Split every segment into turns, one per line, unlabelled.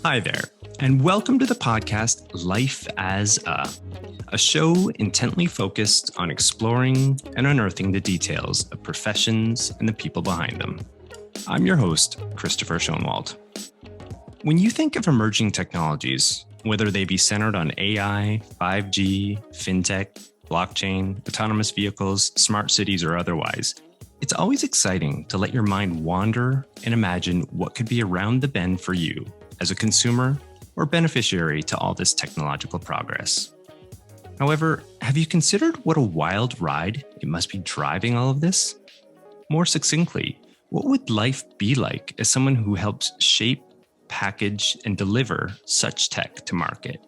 Hi there, and welcome to the podcast Life as a show intently focused on exploring and unearthing the details of professions and the people behind them. I'm your host, Christopher Schoenwald. When you think of emerging technologies, whether they be centered on AI, 5G, fintech, blockchain, autonomous vehicles, smart cities, or otherwise, it's always exciting to let your mind wander and imagine what could be around the bend for you as a consumer or beneficiary to all this technological progress. However, have you considered what a wild ride it must be driving all of this? More succinctly, what would life be like as someone who helps shape, package, and deliver such tech to market?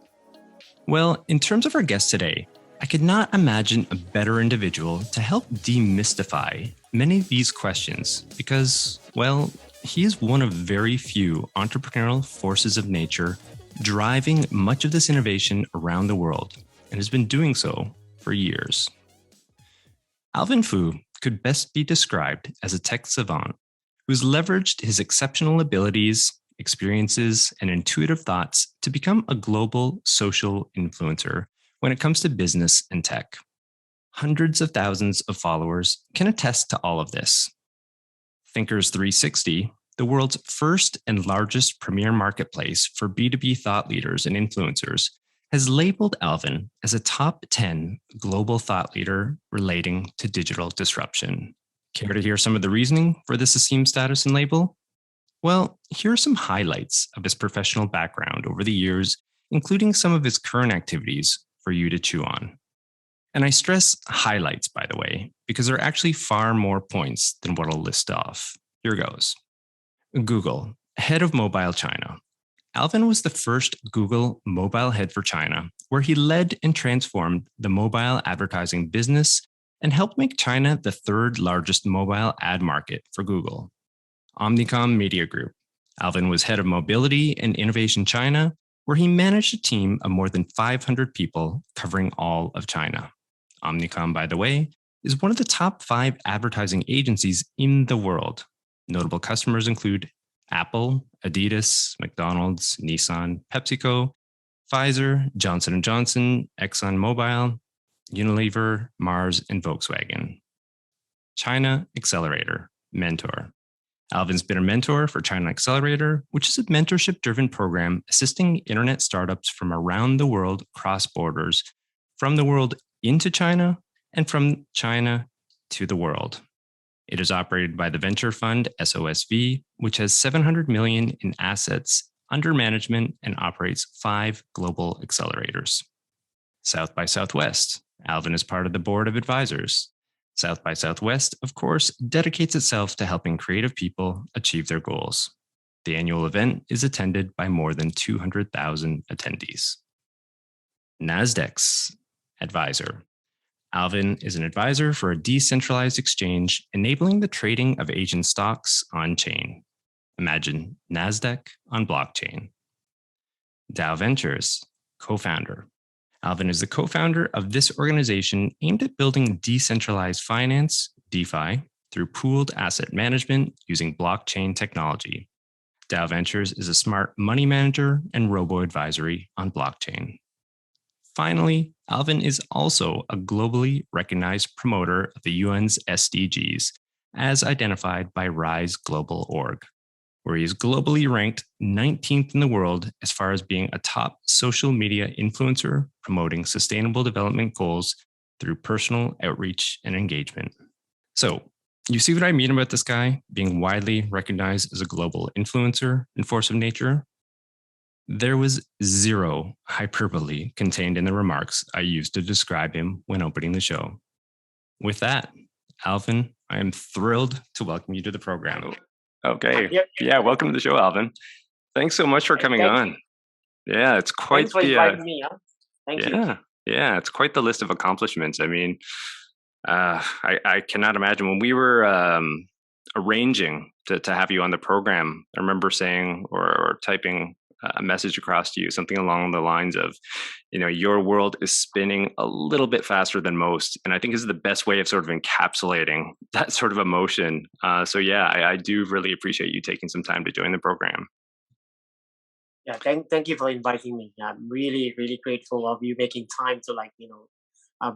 Well, in terms of our guest today, I could not imagine a better individual to help demystify many of these questions because, well, he is one of very few entrepreneurial forces of nature driving much of this innovation around the world and has been doing so for years. Alvin Foo could best be described as a tech savant who's leveraged his exceptional abilities, experiences, and intuitive thoughts to become a global social influencer when it comes to business and tech. Hundreds of thousands of followers can attest to all of this. Thinkers 360, the world's first and largest premier marketplace for B2B thought leaders and influencers, has labeled Alvin as a top 10 global thought leader relating to digital disruption. Care to hear some of the reasoning for this esteemed status and label? Well, here are some highlights of his professional background over the years, including some of his current activities for you to chew on. And I stress highlights, by the way, because there are actually far more points than what I'll list off. Here goes. Google, head of mobile China. Alvin was the first Google mobile head for China, where he led and transformed the mobile advertising business and helped make China the third largest mobile ad market for Google. Omnicom Media Group. Alvin was head of mobility and innovation China, where he managed a team of more than 500 people covering all of China. Omnicom, by the way, is one of the top 5 advertising agencies in the world. Notable customers include Apple, Adidas, McDonald's, Nissan, PepsiCo, Pfizer, Johnson & Johnson, ExxonMobil, Unilever, Mars, and Volkswagen. China Accelerator, mentor. Alvin's been a mentor for China Accelerator, which is a mentorship-driven program assisting internet startups from around the world cross borders, from the world into China and from China to the world. It is operated by the venture fund SOSV, which has $700 million in assets under management and operates 5 global accelerators. South by Southwest. Alvin is part of the board of advisors. South by Southwest, of course, dedicates itself to helping creative people achieve their goals. The annual event is attended by more than 200,000 attendees. Nasdaq's advisor. Alvin is an advisor for a decentralized exchange enabling the trading of Asian stocks on-chain. Imagine Nasdaq on blockchain. DAV Ventures, co-founder. Alvin is the co-founder of this organization aimed at building decentralized finance, DeFi, through pooled asset management using blockchain technology. DAV Ventures is a smart money manager and robo-advisory on blockchain. Finally, Alvin is also a globally recognized promoter of the UN's SDGs, as identified by Rise Global Org, where he is globally ranked 19th in the world as far as being a top social media influencer promoting sustainable development goals through personal outreach and engagement. So, you see what I mean about this guy being widely recognized as a global influencer and force of nature? There was zero hyperbole contained in the remarks I used to describe him when opening the show. With that, Alvin, I am thrilled to welcome you to the program. Okay. Yeah, welcome to the show, Alvin. Thanks so much for coming on. Yeah, it's quite
Thanks for inviting me. Thank you.
Yeah, it's quite the list of accomplishments. I mean, I cannot imagine when we were arranging to have you on the program. I remember saying or typing a message across to you, something along the lines of, your world is spinning a little bit faster than most. And I think this is the best way of sort of encapsulating that sort of emotion. So yeah, I do really appreciate you taking some time to join the program.
Yeah, thank you for inviting me. I'm really, really grateful of you making time to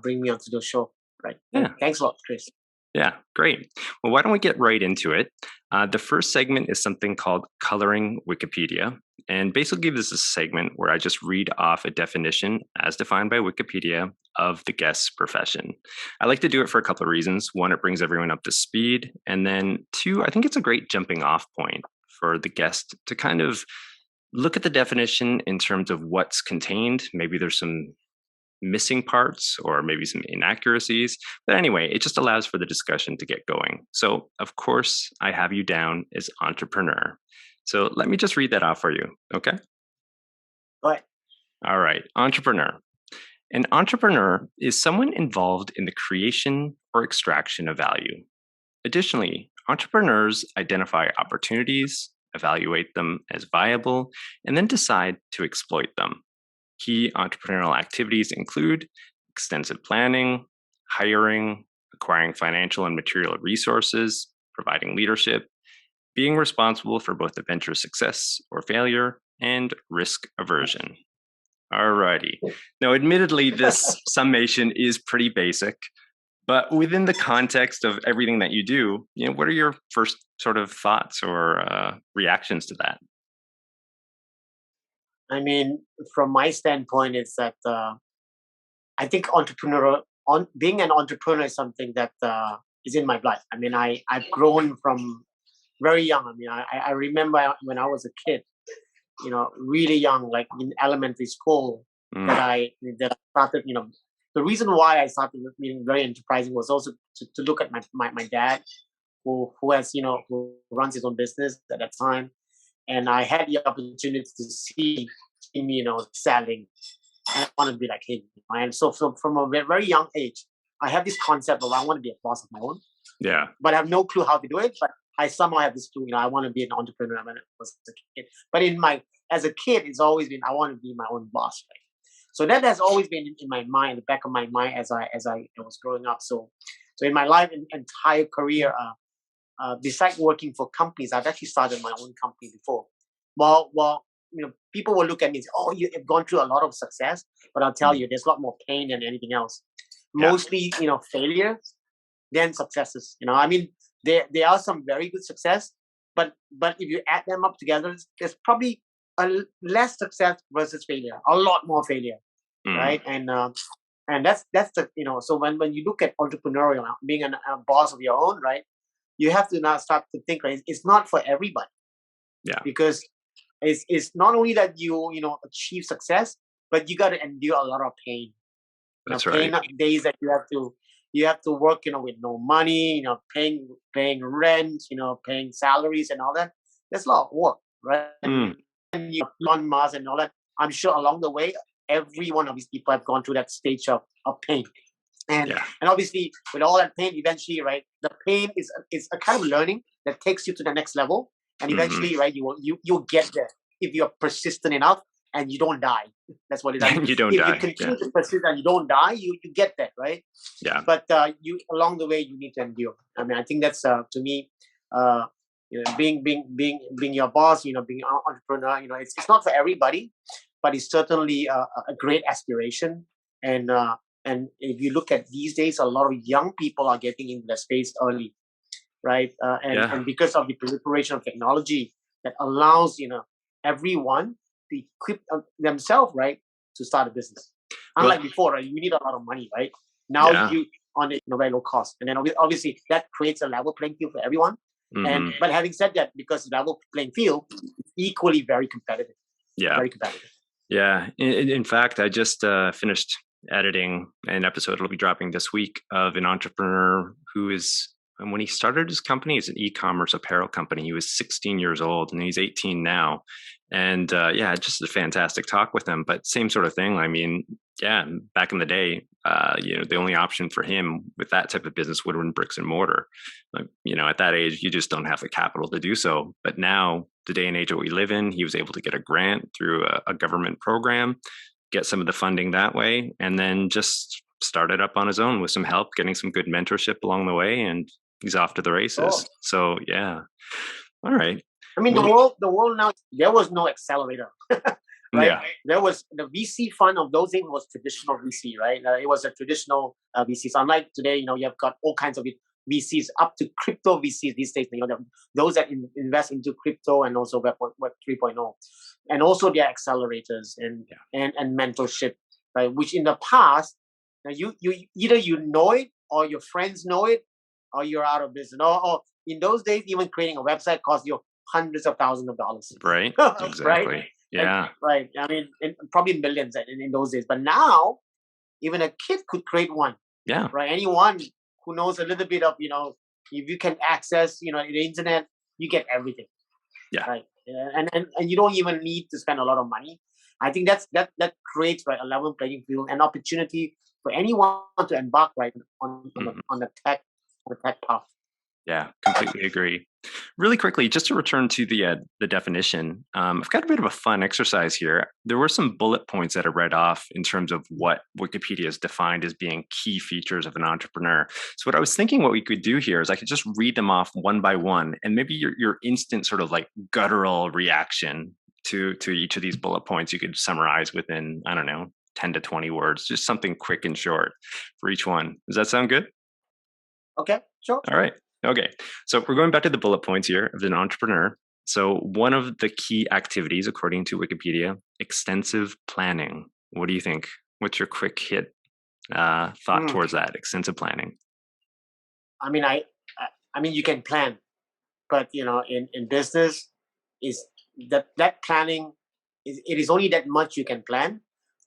bring me onto the show. Right.
Yeah.
Thanks a lot, Chris.
Yeah, great. Well, why don't we get right into it? The first segment is something called Coloring Wikipedia. And basically, this is a segment where I just read off a definition as defined by Wikipedia of the guest's profession. I like to do it for a couple of reasons. One, it brings everyone up to speed. And then two, I think it's a great jumping off point for the guest to kind of look at the definition in terms of what's contained. Maybe there's some missing parts or maybe some inaccuracies. But anyway, it just allows for the discussion to get going. So, of course, I have you down as entrepreneur. So let me just read that off for you. Okay? All right. Entrepreneur. An entrepreneur is someone involved in the creation or extraction of value. Additionally, entrepreneurs identify opportunities, evaluate them as viable, and then decide to exploit them. Key entrepreneurial activities include extensive planning, hiring, acquiring financial and material resources, providing leadership, being responsible for both the venture's success or failure, and risk aversion. Alrighty. Now, admittedly, this summation is pretty basic, but within the context of everything that you do, what are your first sort of thoughts or reactions to that?
I mean, from my standpoint, it's that I think being an entrepreneur is something that is in my blood. I mean, I've grown from very young. I mean, I remember when I was a kid, really young, like in elementary school, that I started. The reason why I started being very enterprising was also to look at my dad, who who runs his own business at that time. And I had the opportunity to see him, selling. And I want to be like him. And so from a very young age, I have this concept of I want to be a boss of my own.
Yeah.
But I have no clue how to do it. But I somehow have this clue, I want to be an entrepreneur when I was a kid. But as a kid, it's always been I want to be my own boss. Right? So that has always been in my mind, the back of my mind as I was growing up. So in my life, entire career, besides working for companies, I've actually started my own company before. Well, people will look at me and say, "Oh, you have gone through a lot of success," but I'll tell you, there's a lot more pain than anything else.
Yeah.
Mostly, failure than successes. I mean, there are some very good success, but if you add them up together, there's probably less success versus failure, a lot more failure, right? And that's the So when you look at entrepreneurial, being a boss of your own, right? You have to now start to think, right? It's not for everybody.
Yeah.
Because it's not only that you achieve success, but you got to endure a lot of pain.
That's
pain
right.
Days that you have to work, with no money, paying rent, paying salaries and all that. There's a lot of work, right? And you on Mars and all that. I'm sure along the way, every one of these people have gone through that stage of pain. And obviously, with all that pain, eventually, right, the pain is a kind of learning that takes you to the next level. And eventually, right, you'll get there if you're persistent enough and you don't die. That's what it is.
You don't
if
die.
You continue to persist and you don't die, you get there, right?
Yeah.
But you along the way, you need to endure. I mean, I think that's to me, being your boss, being an entrepreneur, it's not for everybody, but it's certainly a great aspiration. And if you look at these days, a lot of young people are getting into the space early, right? And because of the proliferation of technology that allows everyone to equip themselves, right, to start a business. Unlike before, right, you need a lot of money, right? Now you on a very low cost, and then obviously that creates a level playing field for everyone. But having said that, because the level playing field is equally very competitive.
Yeah,
very competitive.
Yeah. In fact, I just finished editing an episode. It'll be dropping this week of an entrepreneur who is, and when he started his company, it's an e-commerce apparel company. He was 16 years old and he's 18 now. And just a fantastic talk with him. But same sort of thing. I mean, back in the day, the only option for him with that type of business would have been bricks and mortar. At that age, you just don't have the capital to do so. But now, the day and age that we live in, he was able to get a grant through a government program, get some of the funding that way, and then just start it up on his own with some help, getting some good mentorship along the way, and he's off to the races. So, yeah. All right.
I mean, the world now, there was no accelerator, right?
Yeah.
There was the VC fund of those days was traditional VC, right? It was a traditional VC. So unlike today, you have got all kinds of VCs up to crypto VCs these days. Those that invest into crypto and also Web 3.0, and also their accelerators and mentorship, right? Which in the past, you either you know it or your friends know it, or you're out of business. Or in those days, even creating a website cost you hundreds of thousands of dollars.
Right. Exactly.
Right?
Yeah.
Right. I mean, probably millions in those days. But now, even a kid could create one.
Yeah.
Right. Anyone who knows a little bit of, if you can access, the internet, you get everything.
Yeah.
Right. And you don't even need to spend a lot of money. I think that creates, right, a level playing field, and opportunity for anyone to embark, right, on the tech path.
Yeah, completely agree. Really quickly, just to return to the definition, I've got a bit of a fun exercise here. There were some bullet points that I read off in terms of what Wikipedia has defined as being key features of an entrepreneur. So what I was thinking what we could do here is I could just read them off one by one, and maybe your instant sort of like guttural reaction to each of these bullet points you could summarize within, I don't know, 10 to 20 words, just something quick and short for each one. Does that sound good?
Okay, sure.
All right. Okay. So we're going back to the bullet points here of an entrepreneur. So one of the key activities, according to Wikipedia, extensive planning. What do you think? What's your quick hit thought towards that? Extensive planning.
I mean, I mean, you can plan, but in business, is that planning it is only that much you can plan.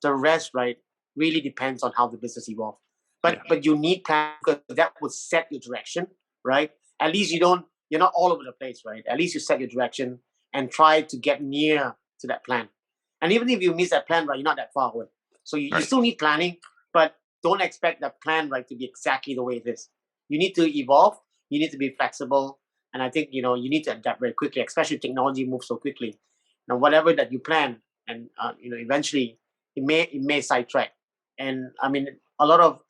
The rest, right, really depends on how the business evolves. But you need plan, because that would set your direction, right? At least you're not all over the place, right? At least you set your direction and try to get near to that plan. And even if you miss that plan, right, you're not that far away. So you still need planning, but don't expect that plan, right, to be exactly the way it is. You need to evolve. You need to be flexible. And I think, you need to adapt very quickly, especially if technology moves so quickly. Now, whatever that you plan, and, eventually it may sidetrack. And I mean, a lot of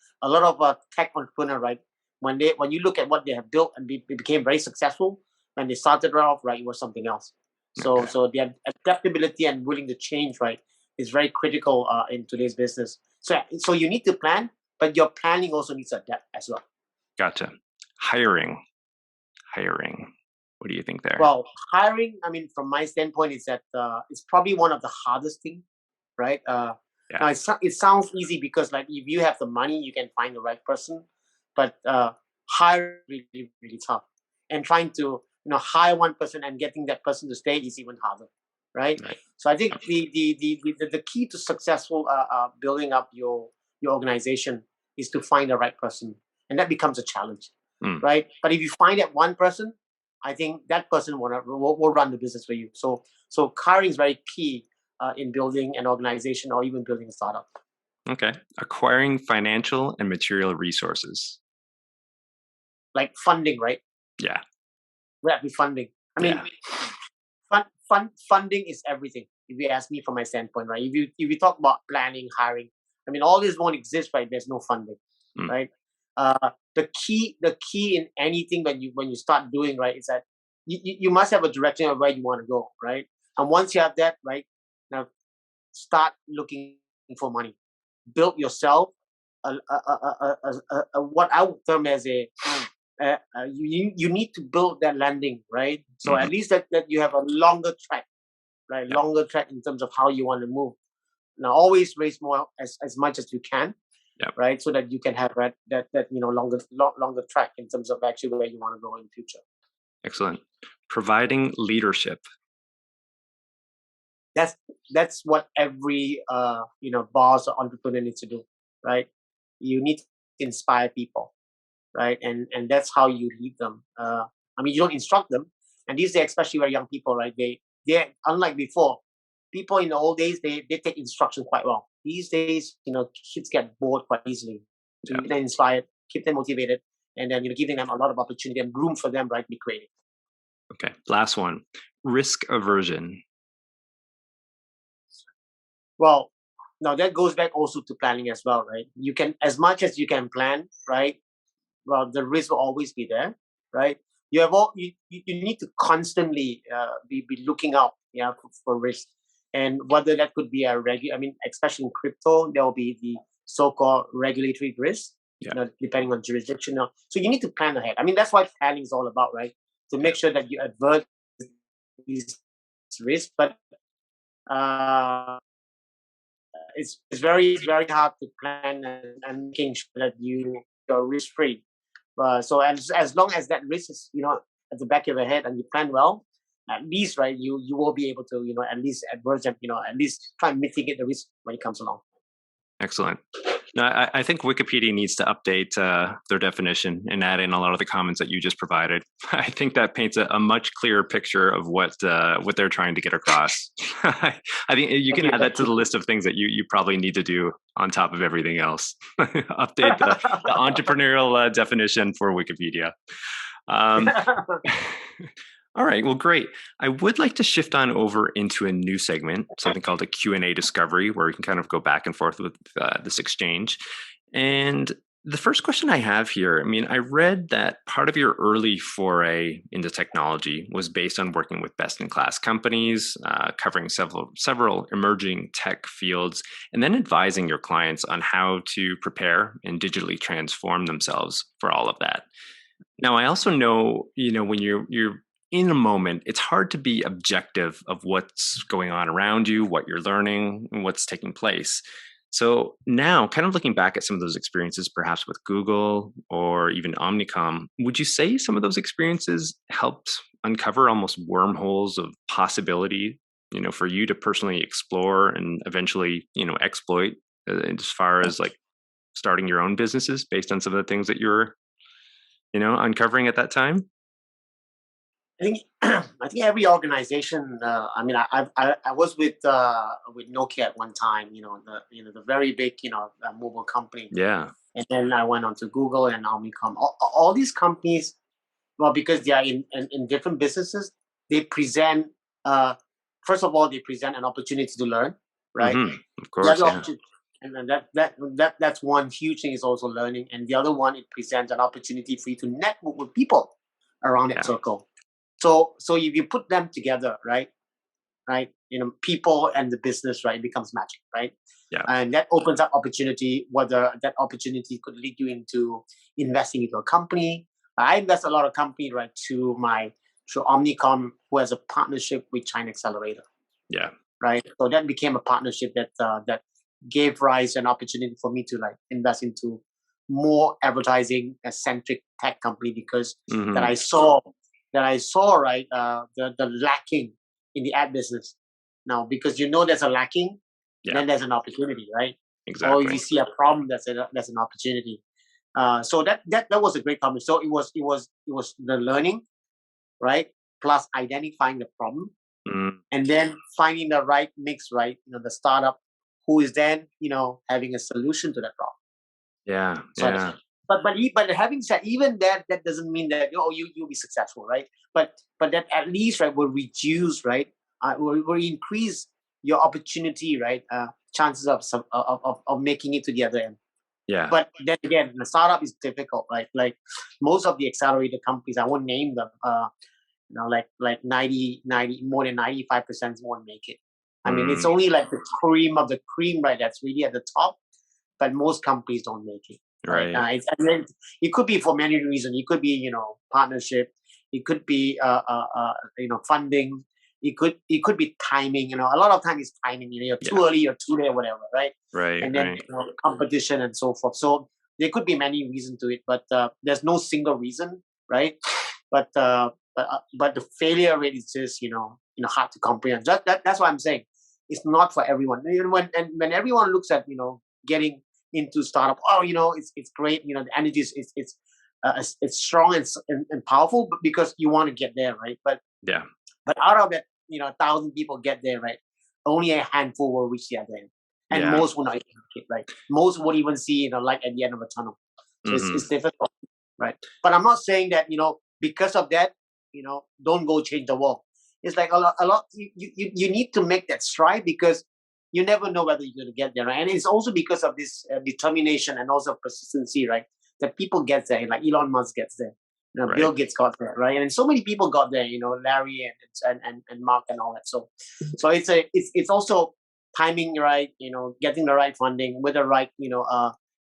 tech entrepreneurs, right, when you look at what they have built and became very successful, when they started off, right, it was something else. So the adaptability and willing to change, right, is very critical in today's business. So you need to plan, but your planning also needs to adapt as well.
Gotcha. Hiring. What do you think there?
Well, hiring, I mean, from my standpoint, is that it's probably one of the hardest things, right? Now it sounds easy because, like, if you have the money, you can find the right person, but hiring really, really tough. And trying to hire one person and getting that person to stay is even harder, right? So I think the key to successful building up your organization is to find the right person, and that becomes a challenge, right? But if you find that one person, I think that person will run the business for you. So hiring is very key in building an organization or even building a startup.
Okay. Acquiring financial and material resources.
Like funding, right?
Yeah.
Rapid funding. I mean, funding is everything. If you ask me from my standpoint, right? If you talk about planning, hiring, I mean, all this won't exist, right? There's no funding, right? The key in anything when you start doing, right, is that you must have a direction of where you want to go, right? And once you have that, right, now start looking for money. Build yourself what I would term as you need to build that landing, right? So at least that you have a longer track, right? Longer track in terms of how you want to move. Now, always raise more as much as you can, right? So that you can have that longer track in terms of actually where you want to go in the future.
Excellent. Providing leadership.
That's what every boss or entrepreneur needs to do, right? You need to inspire people, right? And that's how you lead them. I mean, you don't instruct them. And these days, especially very young people, right? They're unlike before. People in the old days, they take instruction quite well. These days, kids get bored quite easily. So you can inspire, keep them motivated, and then giving them a lot of opportunity and room for them, right, to be creative.
Okay, last one. Risk aversion.
Well, now that goes back also to planning as well, right? You can, as much as you can plan, right? Well, the risk will always be there, right? you have you need to constantly be looking out, for risk, and whether that could be a especially in crypto, there will be the so-called regulatory risk, depending on jurisdiction. So you need to plan ahead. I mean, that's what planning is all about, right? To make sure that you avert these risks, but it's very hard to plan and making sure that you're risk free. So as long as that risk is at the back of your head and you plan well, at least right you will be able to at least adverse them, at least try and mitigate the risk when it comes along.
Excellent. Now, I think Wikipedia needs to update their definition and add in a lot of the comments that you just provided. I think that paints a much clearer picture of what they're trying to get across. I think you can add that to the list of things that you probably need to do on top of everything else. Update the entrepreneurial definition for Wikipedia. All right, well, great. I would like to shift on over into a new segment, something called a Q&A discovery, where we can kind of go back and forth with this exchange. And the first question I have here, I read that part of your early foray into technology was based on working with best-in-class companies, covering several emerging tech fields, and then advising your clients on how to prepare and digitally transform themselves for all of that. Now, I also know, when you're in a moment, it's hard to be objective of what's going on around you, what you're learning, and what's taking place. So now, kind of looking back at some of those experiences, perhaps with Google or even Omnicom, would you say some of those experiences helped uncover almost wormholes of possibility, for you to personally explore and eventually, exploit as far as like starting your own businesses based on some of the things that you're, uncovering at that time?
I think every organization. I was with Nokia at one time. The very big mobile company.
Yeah.
And then I went on to Google and Omnicom. All these companies, well, because they are in different businesses, they present. First of all, they present an opportunity to learn, right?
Mm-hmm. Of course. Yeah.
And then that's one huge thing is also learning, and the other one, it presents an opportunity for you to network with people around that circle. So if you put them together, right, people and the business, right, it becomes magic, right?
Yeah.
And that opens up opportunity, whether that opportunity could lead you into investing into a company. I invest a lot of company, right, through Omnicom, who has a partnership with China Accelerator.
Yeah.
Right. So that became a partnership that gave rise an opportunity for me to invest into more advertising centric tech company, because that I saw right the lacking in the ad business. Now, because there's a lacking, then there's an opportunity, right?
Exactly.
Or if you see a problem, that's an opportunity. So that was a great combination. So it was the learning, right, plus identifying the problem, and then finding the right mix, right? The startup who is then having a solution to that problem.
Yeah.
So
yeah.
But having said, even that doesn't mean that you'll be successful, right? But that at least, right, will reduce, right, will increase your opportunity, right, chances of making it to the other end.
Yeah.
But then again, the startup is difficult, right? Like most of the accelerator companies, I won't name them. Like 90 more than 95% won't make it. I mean, it's only like the cream of the cream, right? That's really at the top, but most companies don't make it.
Right.
It could be for many reasons. It could be, partnership. It could be, funding. It could be timing. A lot of times it's timing. You're too early, you're too late, whatever, right?
Right.
And then competition and so forth. So there could be many reasons to it, but there's no single reason, right? But the failure rate is just hard to comprehend. That's what I'm saying. It's not for everyone. When everyone looks at getting into startup, it's great. The energy is it's strong and powerful, but because you want to get there, right? But out of that, 1,000 people get there, right? Only a handful will reach the other end, and most will not make it, right? Most won't even see light at the end of a tunnel. So it's difficult, right? But I'm not saying that because of that, don't go change the world. It's like a lot. You need to make that stride, because you never know whether you're going to get there, right? And it's also because of this determination and also persistency, right? That people get there, like Elon Musk gets there.
Right.
Bill Gates got there, right? And so many people got there, Larry and Mark and all that. So it's also timing, right? Getting the right funding with the right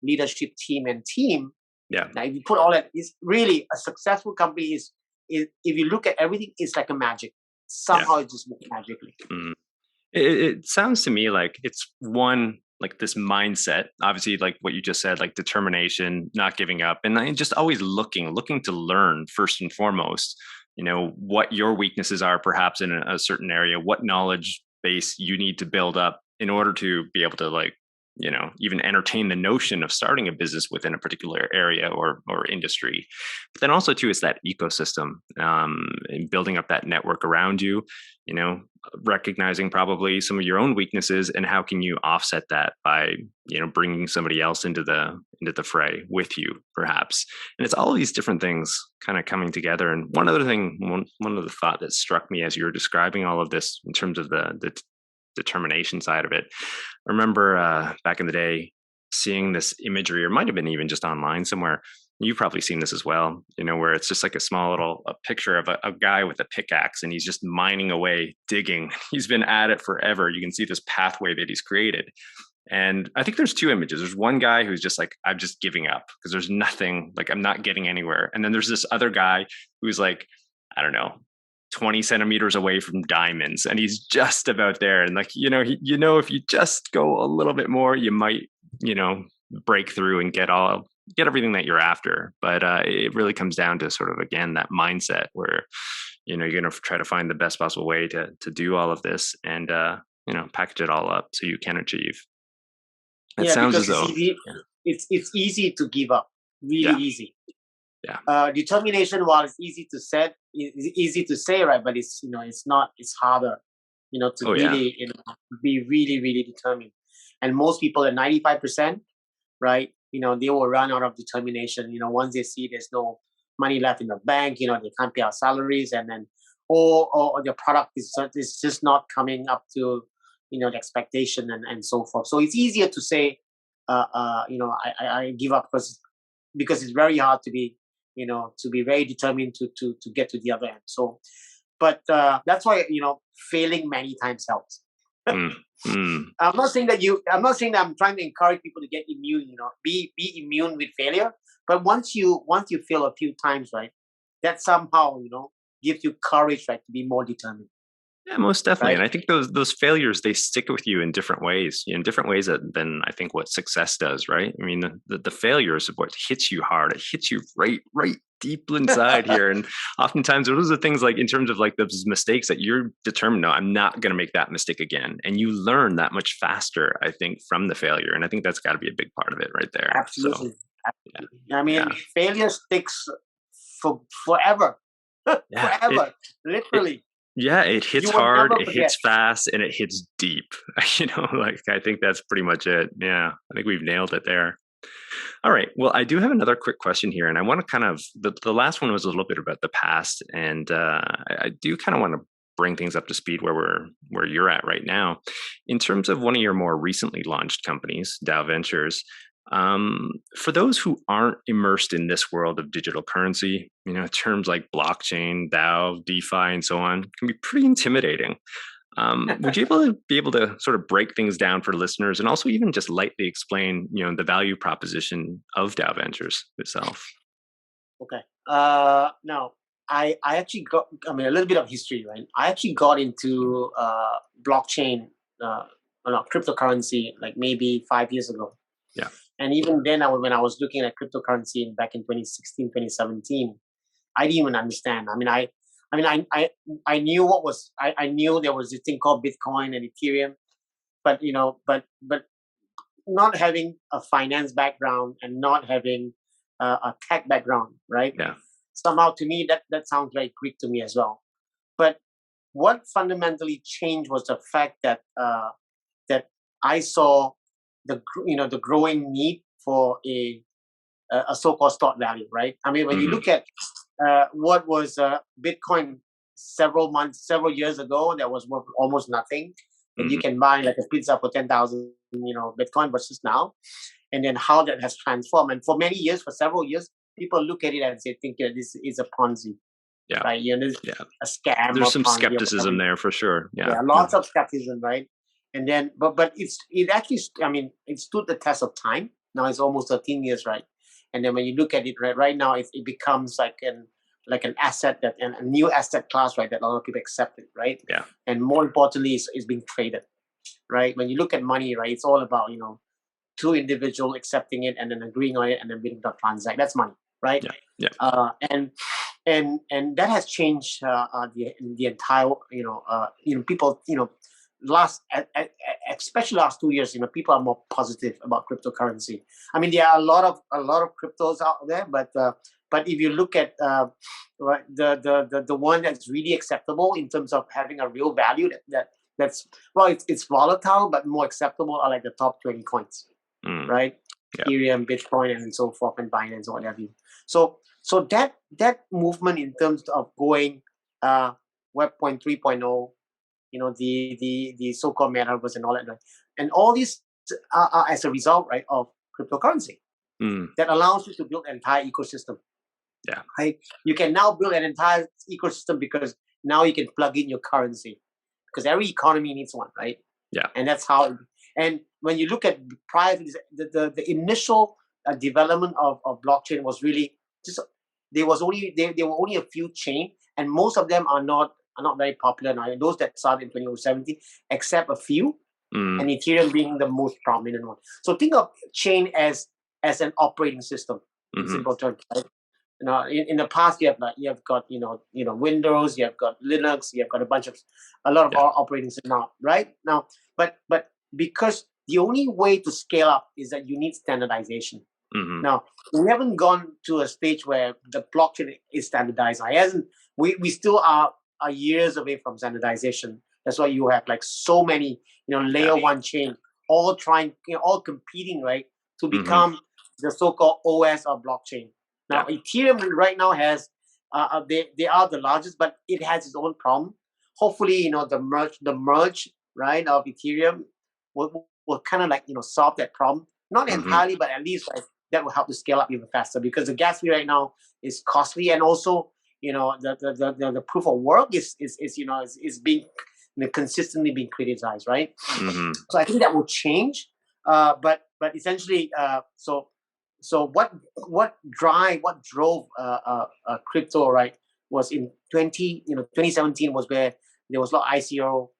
leadership team.
Yeah.
Now, if you put all that, is really a successful company is if you look at everything, it's like a magic. Somehow it just works magically.
Mm. It sounds to me like it's one, like this mindset, obviously, like what you just said, like determination, not giving up, and just always looking to learn first and foremost, what your weaknesses are perhaps in a certain area, what knowledge base you need to build up in order to be able to even entertain the notion of starting a business within a particular area or industry. But then also too, it's that ecosystem, and building up that network around you, recognizing probably some of your own weaknesses and how can you offset that by, bringing somebody else into the fray with you perhaps. And it's all these different things kind of coming together. And one other thing, one of the thought that struck me as you were describing all of this in terms of the determination side of it. I remember back in the day seeing this imagery, or might have been even just online somewhere. You've probably seen this as well, where it's just like a small little picture of a guy with a pickaxe and he's just mining away, digging. He's been at it forever. You can see this pathway that he's created. And I think there's two images. There's one guy who's just like, I'm just giving up because there's nothing, like I'm not getting anywhere. And then there's this other guy who's like, I don't know, 20 centimeters away from diamonds, and he's just about there. And like, if you just go a little bit more, you might, break through and get everything that you're after. But it really comes down to sort of, again, that mindset where, you're going to try to find the best possible way to do all of this and, package it all up so you can achieve. It sounds as though
it's easy to give up, really easy.
Yeah.
Determination, while it's easy to say, right? But it's it's not. It's harder, to be really, really determined. And most people at 95%, right? They will run out of determination. Once they see there's no money left in the bank, they can't pay our salaries, and then or the product is just not coming up to the expectation and so forth. So it's easier to say, I give up because it's very hard to be very determined to get to the other end. So, but that's why failing many times helps. I'm not saying that I'm trying to encourage people to get immune. Be immune with failure. But once you fail a few times, right, that somehow gives you courage, right, to be more determined.
Yeah, most definitely.
Right?
And I think those failures, they stick with you in different ways, in different ways than I think what success does, right? I mean, the failures of what hits you hard. It hits you right deep inside here. And oftentimes those are things like in terms of like those mistakes that you're determined, no, I'm not going to make that mistake again. And you learn that much faster, I think, from the failure. And I think that's got to be a big part of it right there.
Absolutely.
So,
absolutely. Yeah. I mean, failure sticks forever. Forever. Literally.
It hits hard, it hits fast, and it hits deep. I think that's pretty much it. Yeah, I think we've nailed it there. All right. Well, I do have another quick question here, and I want to kind of, the last one was a little bit about the past, and I do kind of want to bring things up to speed where you're at right now. In terms of one of your more recently launched companies, DAV Ventures, for those who aren't immersed in this world of digital currency, terms like blockchain, DAO, DeFi, and so on can be pretty intimidating. Would you be able to sort of break things down for listeners and also even just lightly explain, the value proposition of DAV Ventures itself? Okay.
Now, I actually got, a little bit of history, right? I actually got into blockchain, cryptocurrency, like maybe 5 years ago.
Yeah.
And even then, when I was looking at cryptocurrency back in 2016, 2017, I didn't even understand. I knew I knew there was this thing called Bitcoin and Ethereum, but but not having a finance background and not having a tech background, right?
Yeah.
Somehow to me that sounds very Greek to me as well. But what fundamentally changed was the fact that that I saw the growing need for a so-called stock value, right? I mean, when you look at what was Bitcoin several years ago, that was worth almost nothing, and you can buy like a pizza for 10,000, Bitcoin versus now, and then how that has transformed. And for several years, people look at it and say, think this is a Ponzi,
Yeah.
right? This a scam.
There's
or
some
Ponzi
skepticism there for sure. Yeah.
Lots of skepticism, right? And then, but it actually, it stood the test of time. Now it's almost 13 years, right? And then when you look at it, right now, it becomes like an asset and a new asset class, right? That a lot of people accept it, right?
Yeah.
And more importantly, is being traded, right? When you look at money, right, it's all about two individuals accepting it and then agreeing on it and then willing to transact. That's money, right? And that has changed the entire people especially last 2 years, people are more positive about cryptocurrency. I mean, there are a lot of cryptos out there, but if you look at the one that's really acceptable in terms of having a real value that's it's volatile but more acceptable are like the top 20 coins, right? Ethereum, Bitcoin, and so forth, and Binance, or whatever. So that movement in terms of going Web 3.0, the so-called metaverse and all that, right? And all these are as a result, right, of cryptocurrency that allows you to build an entire ecosystem.
Yeah.
Right? You can now build an entire ecosystem because now you can plug in your currency, because every economy needs one, right?
Yeah.
And that's how. And when you look at prior to this, the initial development of blockchain was really just there were only a few chain, and most of them are not very popular now. Those that started in 2017, except a few, and Ethereum being the most prominent one. So think of chain as an operating system, in simple terms, right? In the past, you have got Windows, you have got Linux, you have got a lot of operating systems now, right? Now, but because the only way to scale up is that you need standardization. Now, we haven't gone to a stage where the blockchain is standardized. We still are years away from standardization. That's why you have like so many layer one chain all competing, right, to become the so-called OS of blockchain. Now, Ethereum right now has, they are the largest, but it has its own problem. Hopefully, the merge, right, of Ethereum will kind of like, solve that problem. Not entirely, but at least that will help to scale up even faster, because the gas fee right now is costly, and also, the proof of work is being consistently being criticized, right? So I think that will change. But essentially, so what drove crypto, right, was in 2017 was where there was a lot of ICO,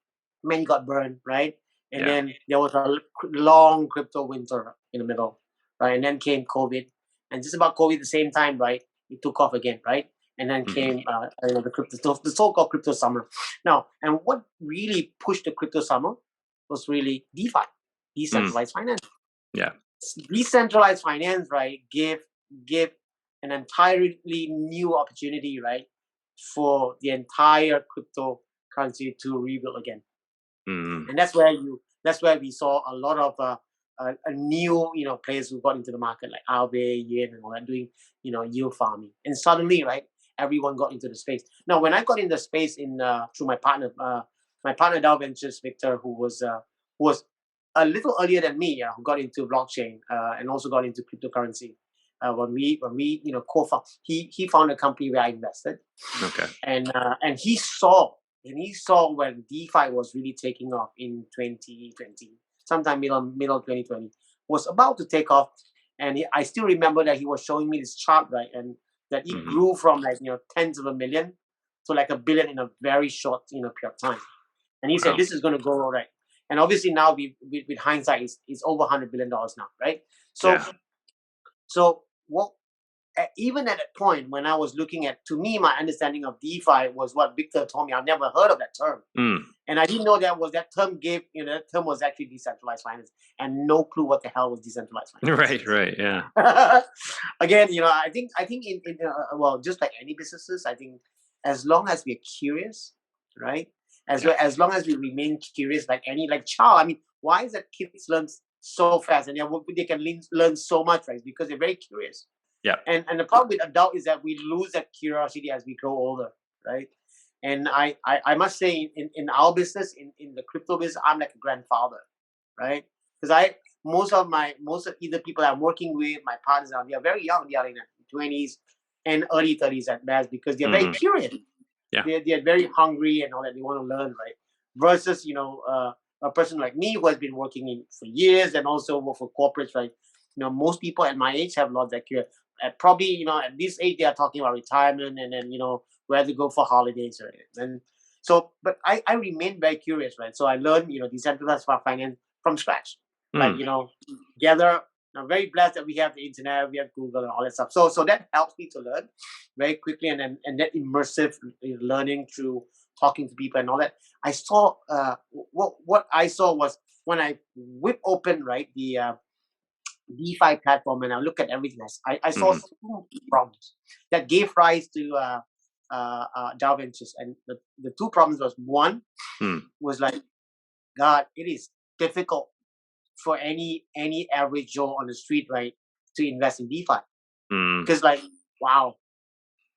many got burned, right? And then there was a long crypto winter in the middle, right? And then came COVID, and just about COVID the same time, right, it took off again, right? And then came the so-called crypto summer. Now, and what really pushed the crypto summer was really DeFi, decentralized finance.
Yeah.
Decentralized finance, right, give an entirely new opportunity, right, for the entire cryptocurrency to rebuild again. And that's where we saw a lot of a new players who got into the market, like Alvin, Yen, and all that, doing yield farming. And suddenly, right, everyone got into the space. Now, when I got in the space through my partner DAV Ventures, Victor, who was a little earlier than me, who got into blockchain and also got into cryptocurrency. When we co-found, he found a company where I invested.
Okay.
And he saw when DeFi was really taking off in 2020, sometime middle 2020, was about to take off. And I still remember that he was showing me this chart, right, and that it grew from like tens of a million to like $1 billion in a very short period of time. And he said this is going to go all right. And obviously now with hindsight, it's over $100 billion now, right? So what? Even at that point, when I was looking at, to me, my understanding of DeFi was what Victor told me. I've never heard of that term, and I didn't know that term that term was actually decentralized finance, and no clue what the hell was decentralized finance.
Right, yeah.
Again, I think in just like any businesses, I think as long as we're curious, right, as long as we remain curious, like child. I mean, why is that kids learn so fast and they can learn so much, right? Because they're very curious.
Yeah.
And the problem with adult is that we lose that curiosity as we grow older, right? And I must say, in our business, in the crypto business, I'm like a grandfather, right? Because most of either people I'm working with, my partners, they are very young. They are like 20s and early 30s at best, because they're very curious.
Yeah.
They're very hungry and all that. They want to learn, right? Versus, a person like me who has been working for years and also work for corporates, right? Most people at my age have lost their career. At probably, at this age, they are talking about retirement and then, where to go for holidays, right? And so, but I remain very curious, right? So I learned, decentralized finance from scratch. Like, gather. I'm very blessed that we have the internet, we have Google and all that stuff. So that helps me to learn very quickly, and that immersive learning through talking to people and all that. I saw what I saw was when I whip open, right, the DeFi platform, and I look at everything. I saw two problems that gave rise to DAV Ventures, and the two problems was one was like, God, it is difficult for any average Joe on the street, right, to invest in DeFi, because like, wow,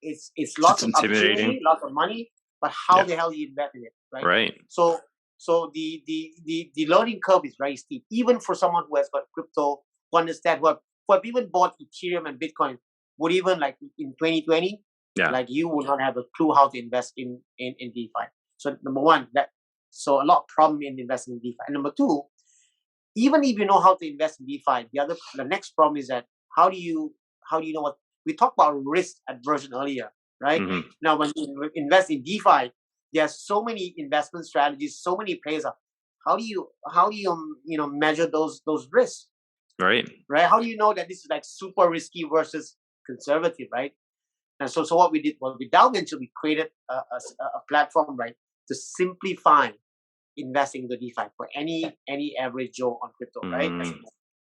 it's lots of opportunity, lots of money, but how the hell do you invest in it, right?
Right.
So the learning curve is very steep, even for someone who has got crypto, who understand who have even bought Ethereum and Bitcoin, would even like in 2020, like you would not have a clue how to invest in DeFi. So number one, so a lot of problem in investing in DeFi. And number two, even if you know how to invest in DeFi, the next problem is that how do you know what we talked about risk aversion earlier, right? Now, when you invest in DeFi, there are so many investment strategies, so many players. How do you measure those risks?
Right.
How do you know that this is like super risky versus conservative, right? And so what we did was with DAV Ventures, we created a platform, right, to simplify investing in the DeFi for any average Joe on crypto, right?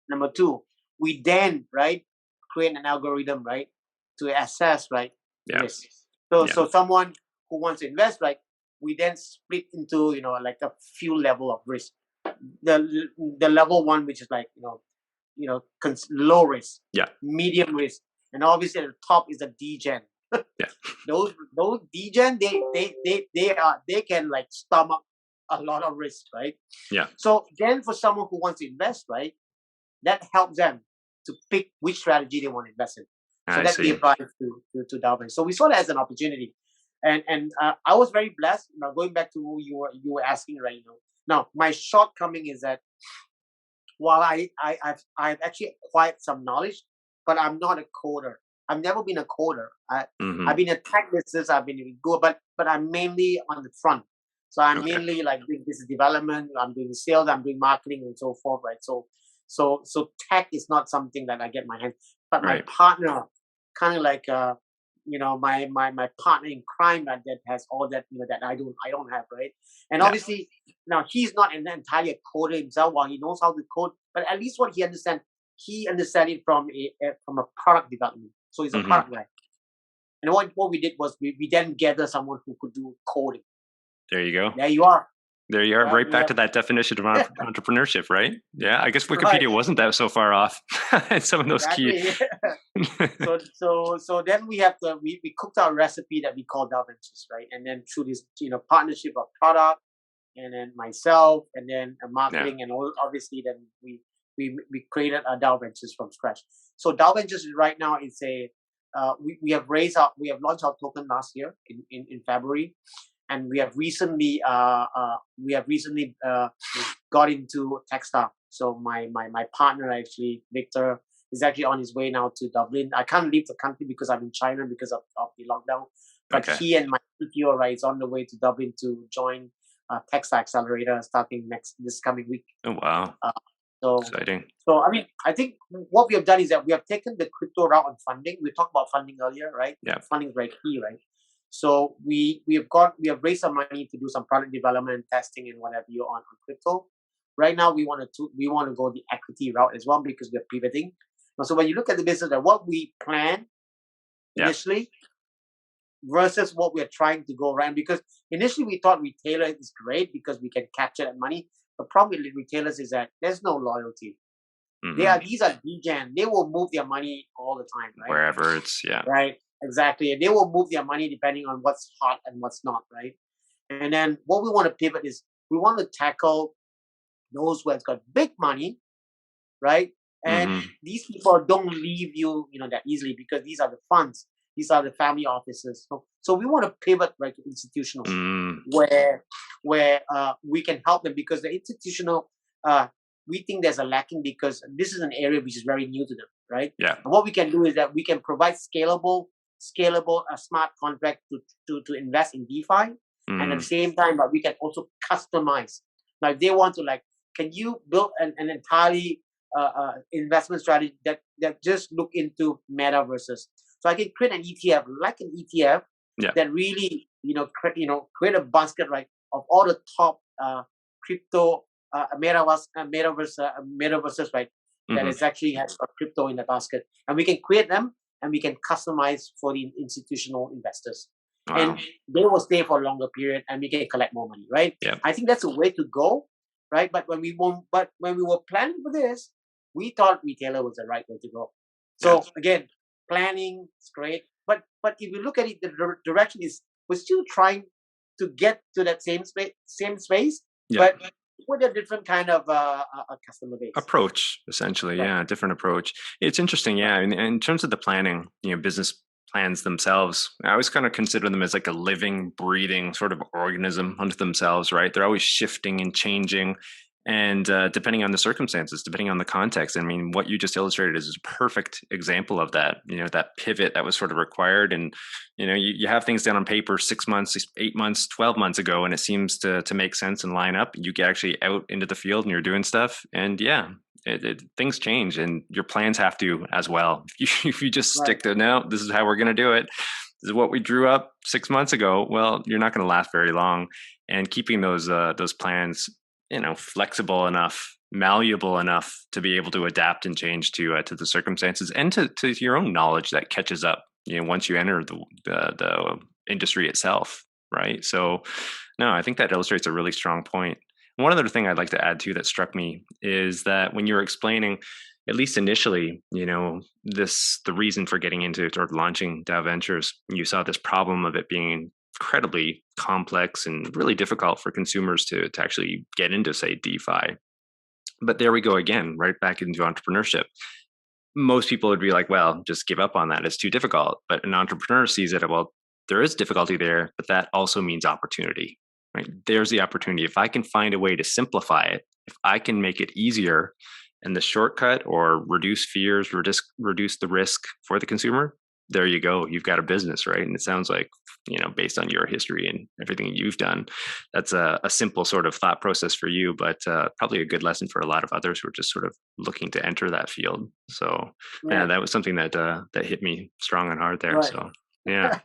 Number two, we then, right, create an algorithm, right, to assess, right, risk. So someone who wants to invest, right, we then split into, like a few level of risk. The level one, which is like, low risk, medium risk, and obviously at the top is a degen. Those degen, they can like stomach a lot of risk, right? So then for someone who wants to invest, right, that helps them to pick which strategy they want to invest in. So that we apply to DAV Ventures. So we saw that as an opportunity, and I was very blessed. Going back to who you were asking, right? Now my shortcoming is that while I've actually acquired some knowledge, but I'm not a coder. I've never been a coder. I've been a tech business. I've been good, but I'm mainly on the front. So I'm mainly like doing business development. I'm doing sales. I'm doing marketing and so forth, right? So tech is not something that I get my hands. But my partner, kind of like my partner in crime that has all that that I don't have, right? And obviously now he's not an entirely coder himself. While he knows how to code, but at least what he understands it from a product development. So he's a product guy. And what we did was we then gathered someone who could do coding.
There you go.
There you are.
There you are, right back to that definition of entrepreneurship, right? Yeah, I guess Wikipedia wasn't that so far off. Some of those key.
So then we cooked our recipe that we call DAV Ventures, right? And then through this partnership of product, and then myself, and then marketing, and obviously then we created a DAV Ventures from scratch. So DAV Ventures right now is we have launched our token last year in February. And we have recently got into Techstars. So my partner actually, Victor, is actually on his way now to Dublin. I can't leave the country because I'm in China because of the lockdown. But he and my CTO, right, is on the way to Dublin to join Techstars Accelerator starting this coming week.
Oh wow!
So
exciting. So
I mean, I think what we have done is that we have taken the crypto route on funding. We talked about funding earlier, right?
Yeah.
Funding is very key, right? So we have raised some money to do some product development and testing and whatever you on crypto. Right now we want to go the equity route as well because we're pivoting. So when you look at the business, what we planned initially versus what we're trying to go around, because initially we thought retailer is great because we can capture that money. The problem with retailers is that there's no loyalty. These are degen. They will move their money all the time, right?
Wherever it's
right. Exactly. And they will move their money depending on what's hot and what's not, right? And then what we want to pivot is we want to tackle those who have got big money, right? And these people don't leave you, that easily, because these are the funds, these are the family offices. So we want to pivot right to institutional, where we can help them, because the institutional, we think there's a lacking, because this is an area which is very new to them, right?
Yeah.
And what we can do is that we can provide scalable, smart contract to invest in DeFi, and at the same time, but we can also customize. Like they want to can you build an entirely investment strategy that just look into metaverses? So I can create an ETF, that really create a basket, right, of all the top crypto metaverses, right, that is actually has a crypto in the basket, and we can create them and we can customize for the institutional investors.
Wow.
And they will stay for a longer period, and we can collect more money, right?
Yeah.
I think that's a way to go, right? But when we were planning for this, we thought retailer was the right way to go. So again, planning is great, but if you look at it, the direction is we're still trying to get to that same space, but with a different kind of a customer base
approach, essentially. Right. Yeah, different approach. It's interesting. Yeah, in terms of the planning, business plans themselves, I always kind of consider them as like a living, breathing sort of organism unto themselves, right? They're always shifting and changing, and depending on the circumstances, depending on the context. I mean, what you just illustrated is a perfect example of that. That pivot that was sort of required, and you have things down on paper 6 months, 8 months, 12 months ago, and it seems to make sense and line up. You get actually out into the field and you're doing stuff, and things change, and your plans have to as well. If you just stick to, no, this is how we're going to do it, this is what we drew up 6 months ago, well, you're not going to last very long. And keeping those plans, flexible enough, malleable enough to be able to adapt and change to the circumstances, and to your own knowledge that catches up, once you enter the industry itself, right? So, no, I think that illustrates a really strong point. One other thing I'd like to add too that struck me is that when you were explaining, at least initially, the reason for getting into or launching DAV Ventures, you saw this problem of it being incredibly complex and really difficult for consumers to actually get into, say, DeFi. But there we go again, right back into entrepreneurship. Most people would be like, well, just give up on that, it's too difficult. But an entrepreneur sees it, well, there is difficulty there, but that also means opportunity, right? There's the opportunity. If I can find a way to simplify it, if I can make it easier, and the shortcut, or reduce fears, reduce the risk for the consumer, there you go. You've got a business, right? And it sounds like, based on your history and everything you've done, that's a simple sort of thought process for you, but probably a good lesson for a lot of others who are just sort of looking to enter that field. So yeah, that was something that hit me strong and hard there. Right. So yeah.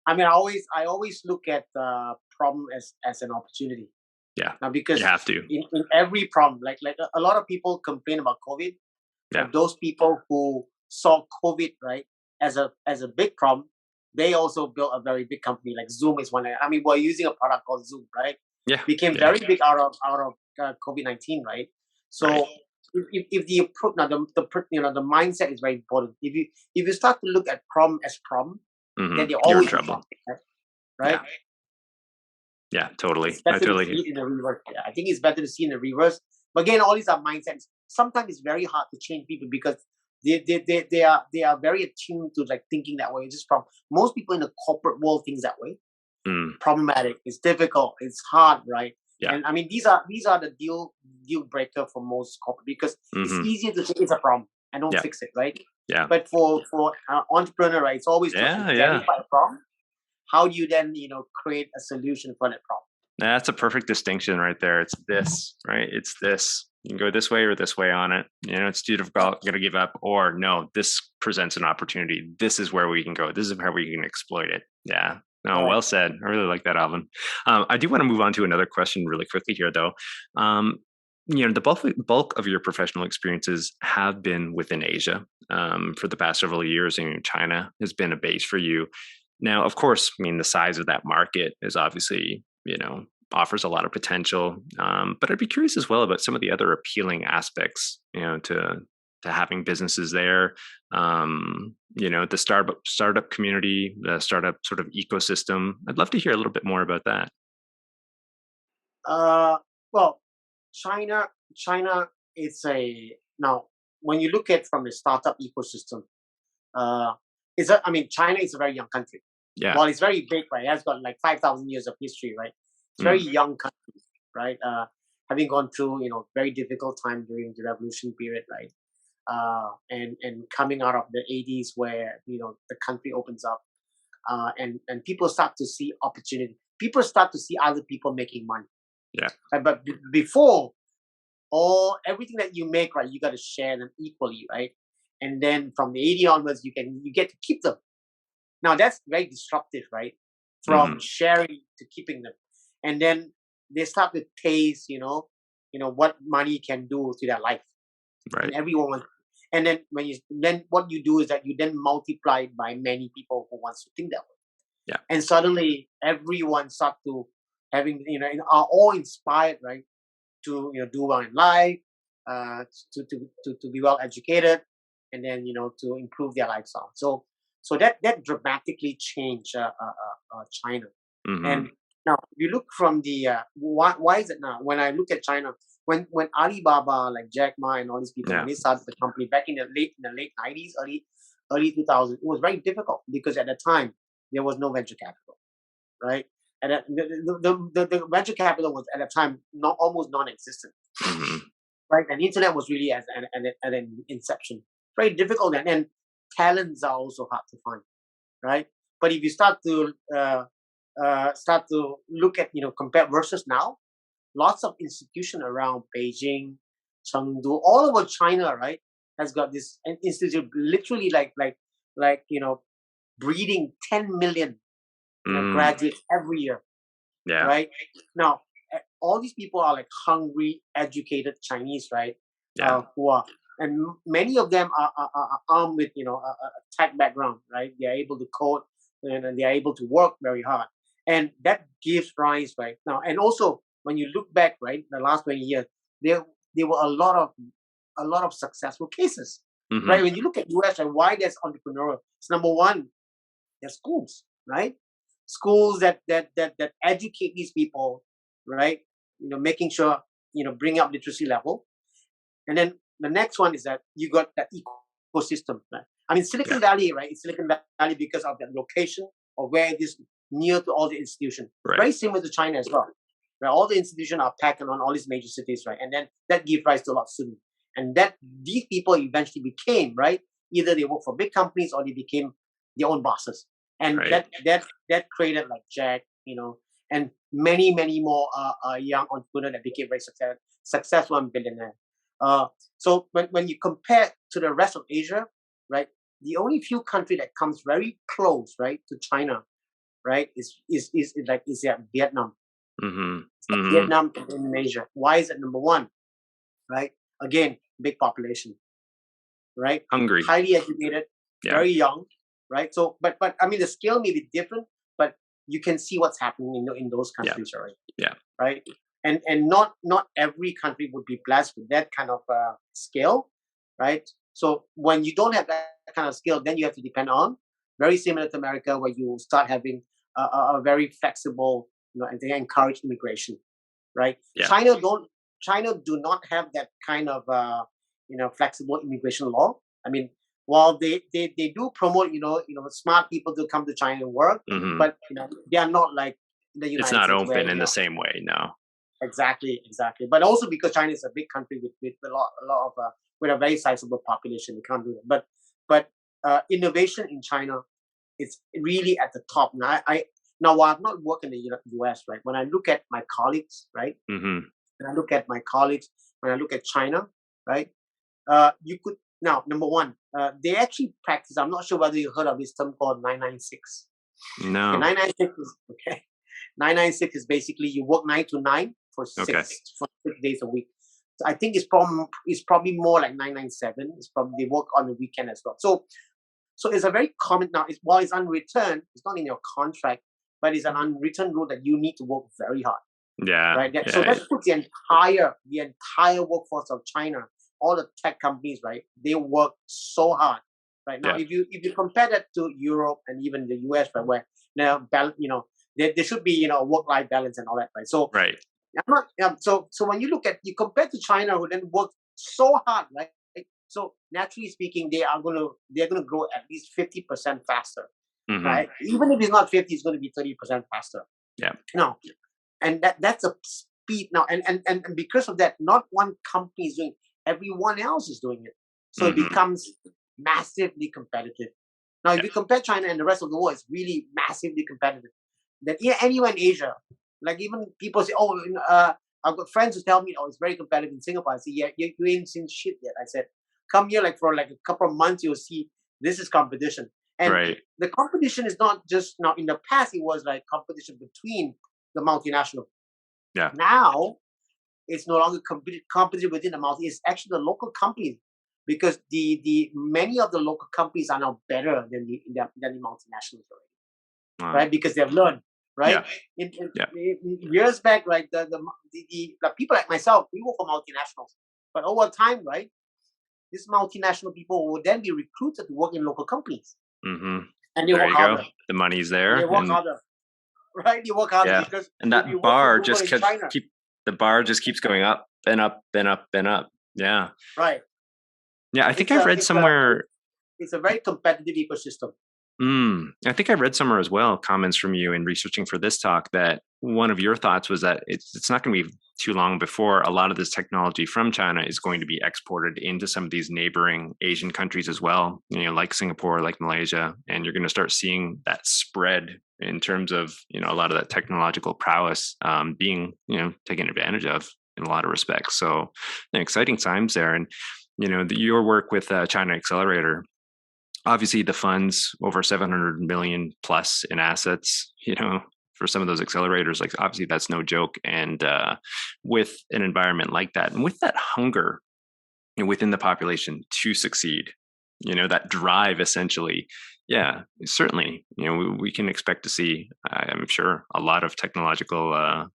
I mean, I always look at the problem as an opportunity.
Yeah.
Now, because
you have to.
In every problem, like a lot of people complain about COVID.
Yeah.
But those people who saw COVID, right, as a big problem, they also built a very big company. Like Zoom is one. I mean, we're using a product called Zoom, right?
Yeah.
Became very big out of COVID-19, right? So right. If the approach, now the mindset is very important. If you start to look at problem as problem, then you're always
in trouble,
right?
Yeah, totally. I totally
see it in the reverse. Yeah, I think it's better to see in the reverse. But again, all these are mindsets. Sometimes it's very hard to change people because they are very attuned to like thinking that way. Just from most people in the corporate world thinks that way. Problematic. It's difficult. It's hard, right? Yeah. And I mean, these are the deal breaker for most corporate, because it's easier to say it's a problem and don't fix it, right?
Yeah.
But for entrepreneur, right, it's always to identify a problem. How do you then, create a solution for that problem?
That's a perfect distinction right there. It's this, right? It's this. You can go this way or this way on it. It's too difficult, going to give up. Or no, this presents an opportunity. This is where we can go. This is how we can exploit it. Yeah. No, well said. I really like that, Alvin. I do want to move on to another question really quickly here, though. The bulk of your professional experiences have been within Asia for the past several years. China has been a base for you. Now, of course, I mean, the size of that market is obviously, offers a lot of potential. But I'd be curious as well about some of the other appealing aspects, to having businesses there. The startup community, the startup sort of ecosystem. I'd love to hear a little bit more about that.
Well, China is when you look at from the startup ecosystem, China is a very young country.
Yeah.
Well, it's very big, right? It has got like 5,000 years of history, right? It's a very young country, right? Having gone through, very difficult time during the revolution period, right? And coming out of the 80s where, the country opens up, and people start to see opportunity. People start to see other people making money.
Yeah.
But before, everything that you make, right, you got to share them equally, right? And then from the 80 onwards, you get to keep them. Now that's very disruptive, right? From sharing to keeping them, and then they start to taste, what money can do to their life,
right?
And everyone wants. And then what you do is that you then multiply it by many people who wants to think that way.
Yeah.
And suddenly everyone start to having, are all inspired, right? To do well in life, to be well educated, and then to improve their lifestyle. So that dramatically changed China. And now if you look from the why is it now? When I look at China, when Alibaba, like Jack Ma and all these people, when they started the company back in the late 90s, early 2000s, it was very difficult because at the time there was no venture capital, right? And the venture capital was at the time almost non-existent, right? And internet was really at an inception, very difficult, and talents are also hard to find, right? But if you start to look at compare versus now, lots of institution around Beijing, Chengdu, all over China, right, has got this institute literally like breeding 10 million graduates every year.
Yeah.
Right now, all these people are like hungry, educated Chinese, right?
Yeah.
Who are, and many of them are armed with a tech background, right? They are able to code and they are able to work very hard, and that gives rise, right? Now, and also when you look back, right, the last 20 years, there were a lot of successful cases, right? When you look at US and why there's entrepreneurial, it's number one, there's schools, right? Schools that educate these people, right? Making sure bring up literacy level, and then the next one is that you got that ecosystem. Right? I mean, Silicon Valley, right? It's Silicon Valley because of the location of where it is near to all the institutions.
Right.
Very similar to China as well. Right? All the institutions are packed on all these major cities, right? And then that gives rise to a lot of students, and that these people eventually became, right? Either they work for big companies or they became their own bosses. And that created like Jack, and many more young entrepreneurs that became very successful and billionaire. So when you compare to the rest of Asia, right, the only few country that comes very close, right, to China, right, is Vietnam. Vietnam and Indonesia. Why is it number one? Right, again, big population, right,
hungry,
highly educated, very young. Right. So, but I mean, the scale may be different, but you can see what's happening in those countries, right?
Yeah.
Right. And not every country would be blessed with that kind of scale, right? So when you don't have that kind of scale, then you have to depend on, very similar to America, where you start having a very flexible, and they encourage immigration, right?
Yeah.
China do not have that kind of flexible immigration law. I mean, while they do promote smart people to come to China and work, but they are not like the United States.
It's not open in the same way, no.
Exactly. But also because China is a big country with a lot of with a very sizable population, you can't do that. But innovation in China, it's really at the top. Now while I've not worked in the US, right? When I look at my colleagues, right? When I look at my colleagues, when I look at China, right? You could. Now, number one, they actually practice. I'm not sure whether you heard of this term called 996.
No.
Okay, 996 is okay. 996 is basically you work 9 to 9 for 6 days a week. So I think it's probably more like 997. It's probably they work on the weekend as well. So it's a very common now. While it's unwritten, it's not in your contract, but it's an unwritten rule that you need to work very hard.
Yeah.
Right. So that puts the entire workforce of China. All the tech companies, right? They work so hard, right? Now, if you compare that to Europe and even the US, right, where now, there should be work-life balance and all that, right? So I'm not. So when you compare to China, who then work so hard, right, So naturally speaking, they're gonna grow at least 50% faster,
Mm-hmm.
right? Even if it's not 50, it's going to be 30% faster.
Yeah.
No, and that's a speed now, and because of that, not one company is doing, everyone else is doing it. So it
Mm-hmm.
becomes massively competitive. Now, if
Yeah.
you compare China and the rest of the world, it's really massively competitive. That anywhere in Asia, like even people say, "Oh, I've got friends who tell me, oh, it's very competitive in Singapore." I say, "Yeah, you ain't seen shit yet." I said, "Come here, like for like a couple of months, you'll see this is competition." And
Right.
the competition is not just now. In the past, it was like competition between the multinational.
Yeah.
Now it's no longer competition within the multi. It's actually the local companies, because the many of the local companies are now better than the multinationals already,
Wow.
right? Because they've learned, right?
Yeah. Yeah.
In years back, right, the people like myself, we work for multinationals, but over time, right, these multinational people will then be recruited to work in local companies,
Mm-hmm.
and they
There
work
you go.
harder,
The money's
and
there,
they work
and
harder, right? They work harder
yeah,
because
and
if
that
you work for
bar
Google
just
in China,
the bar just keeps going up and up and up and up. Yeah.
right?
Yeah. I think
It's
I've
a
read
it's a
somewhere.
it's a very competitive ecosystem.
I think I read somewhere as well, comments from you in researching for this talk, that one of your thoughts was that it's not going to be too long before a lot of this technology from China is going to be exported into some of these neighboring Asian countries as well, like Singapore, like Malaysia, and you're going to start seeing that spread in terms of, a lot of that technological prowess being, taken advantage of in a lot of respects. So exciting times there. And, your work with China Accelerator, obviously the funds over 700 million plus in assets, for some of those accelerators, like obviously that's no joke. And with an environment like that, and with that hunger within the population to succeed, that drive essentially, yeah, certainly, we can expect to see, I'm sure, a lot of technological,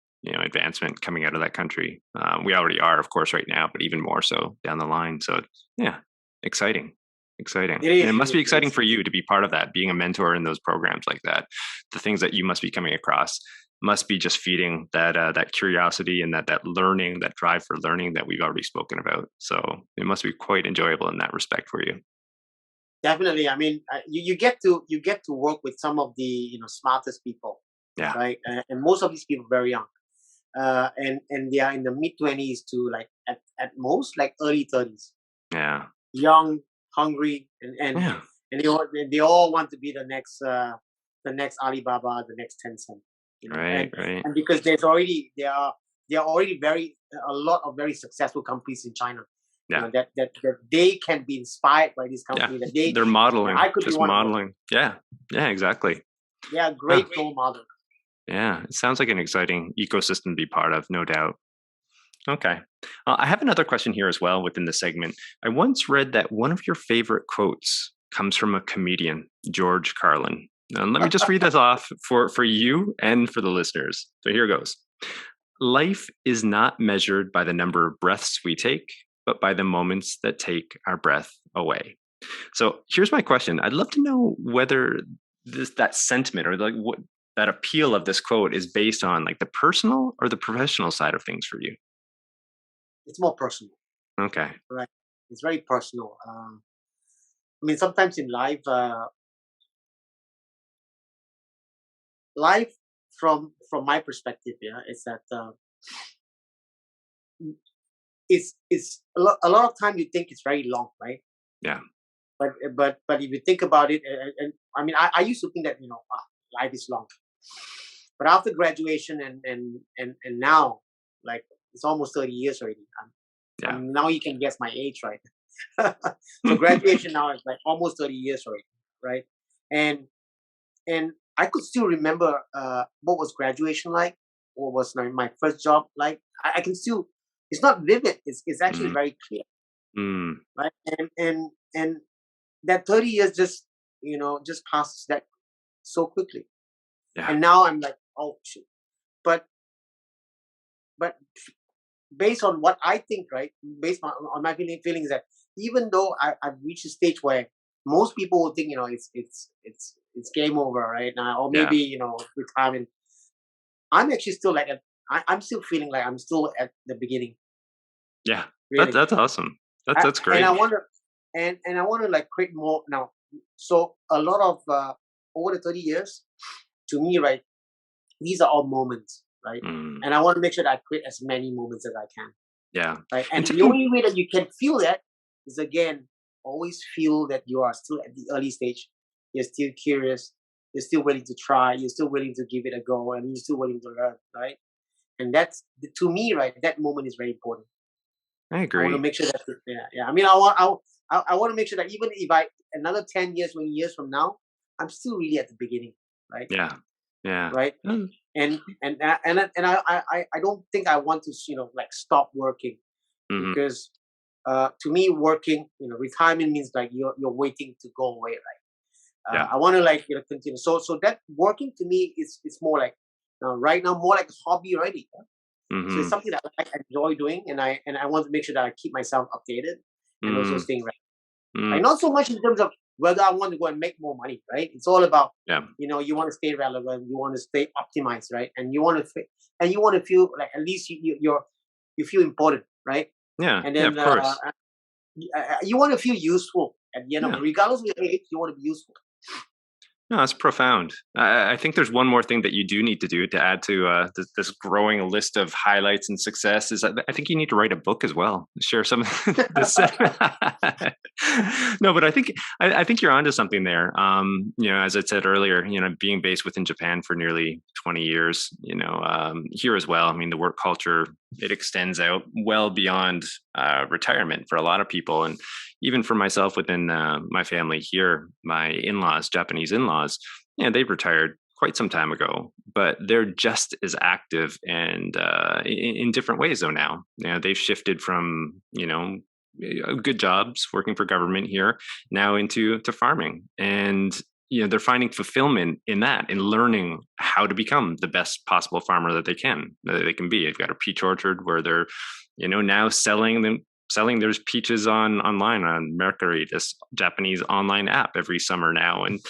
advancement coming out of that country. We already are, of course, right now, but even more so down the line. So yeah, exciting. Exciting.
It
And it
is.
must be
It
exciting
is.
for you to be part of that, being a mentor in those programs like that. The things that you must be coming across must be just feeding that curiosity and that learning, that drive for learning that we've already spoken about. So it must be quite enjoyable in that respect for you.
Definitely. I mean, you get to work with some of the smartest people,
Yeah.
right? And most of these people are very young, and they are in the mid-20s to like at most like early 30s.
Yeah.
Young, hungry,
Yeah.
and they all want to be the next Alibaba, the next Tencent,
Right. Right.
and because there are already a lot of very successful companies in China.
Yeah.
That they can be inspired by this
Yeah.
company. That
They're modeling.
I could be
Just
one of them.
modeling. Yeah. Yeah. Exactly.
They are great role models.
Yeah. It sounds like an exciting ecosystem to be part of, no doubt. Okay. I have another question here as well within the segment. I once read that one of your favorite quotes comes from a comedian, George Carlin. Now, let me just read this off for you and for the listeners. So here goes. Life is not measured by the number of breaths we take, but by the moments that take our breath away. So here's my question. I'd love to know whether that sentiment or like what that appeal of this quote is based on, like the personal or the professional side of things for you.
It's more personal,
Okay.
right? It's very personal. I mean, sometimes in life from my perspective, yeah, is that it's a lot of time you think it's very long, right?
Yeah.
But if you think about it, and I mean, I used to think that life is long, but after graduation and now, like it's almost 30 years already.
Yeah.
Now you can guess my age, right? So graduation now is like almost 30 years already, right? And I could still remember what was graduation like, what was my first job like. I can still. It's not vivid. It's actually
Mm.
very clear,
Mm.
right? And that 30 years just passes that so quickly.
Yeah.
And now I'm like, oh shit. But based on what I think, right? Based on my feelings that even though I've reached a stage where most people would think, it's game over right now, or maybe retirement. I'm actually still like I'm still feeling like I'm still at the beginning.
Yeah.
Really.
That's awesome. That's great.
And I wonder. and I want to like create more now. So a lot of over the 30 years, to me, right, these are all moments, right? And I want to make sure that I create as many moments as I can.
Yeah.
Right. And the only way that you can feel that is, again, always feel that you are still at the early stage. You're still curious. You're still willing to try. You're still willing to give it a go, and you're still willing to learn. Right. And that's, to me, right, that moment is very important.
I agree.
I want to make sure that, yeah. I mean, I want to make sure that even if another 10 years, 20 years from now, I'm still really at the beginning. Right.
Yeah. Yeah.
Right. And I don't think I want to, like stop working, because to me, working, retirement means like you're waiting to go away, right? I want to like continue. So that working to me is more like right now more like a hobby already. So it's something that I enjoy doing, and I want to make sure that I keep myself updated and also staying right. Like not so much in terms of whether I want to go and make more money, right? It's all about you want to stay relevant, you want to stay optimized, right? And you want to feel like at least you feel important, right?
Yeah.
And then
of course.
you want to feel useful at the end of it, regardless of your age. You want to be useful.
No, that's profound. I think there's one more thing that you do need to do to add to this growing list of highlights and success. Is I think you need to write a book as well. Share some of this. No, but I think you're onto something there. As I said earlier, being based within Japan for nearly 20 years, here as well. I mean, the work culture, it extends out well beyond retirement for a lot of people, and even for myself within my family here, my in-laws, Japanese in-laws, they've retired quite some time ago, but they're just as active and in different ways though now. They've shifted from, good jobs working for government here now into farming. And, they're finding fulfillment in that, in learning how to become the best possible farmer that they can be. They've got a peach orchard where they're, now selling their peaches online on Mercury, this Japanese online app, every summer now, and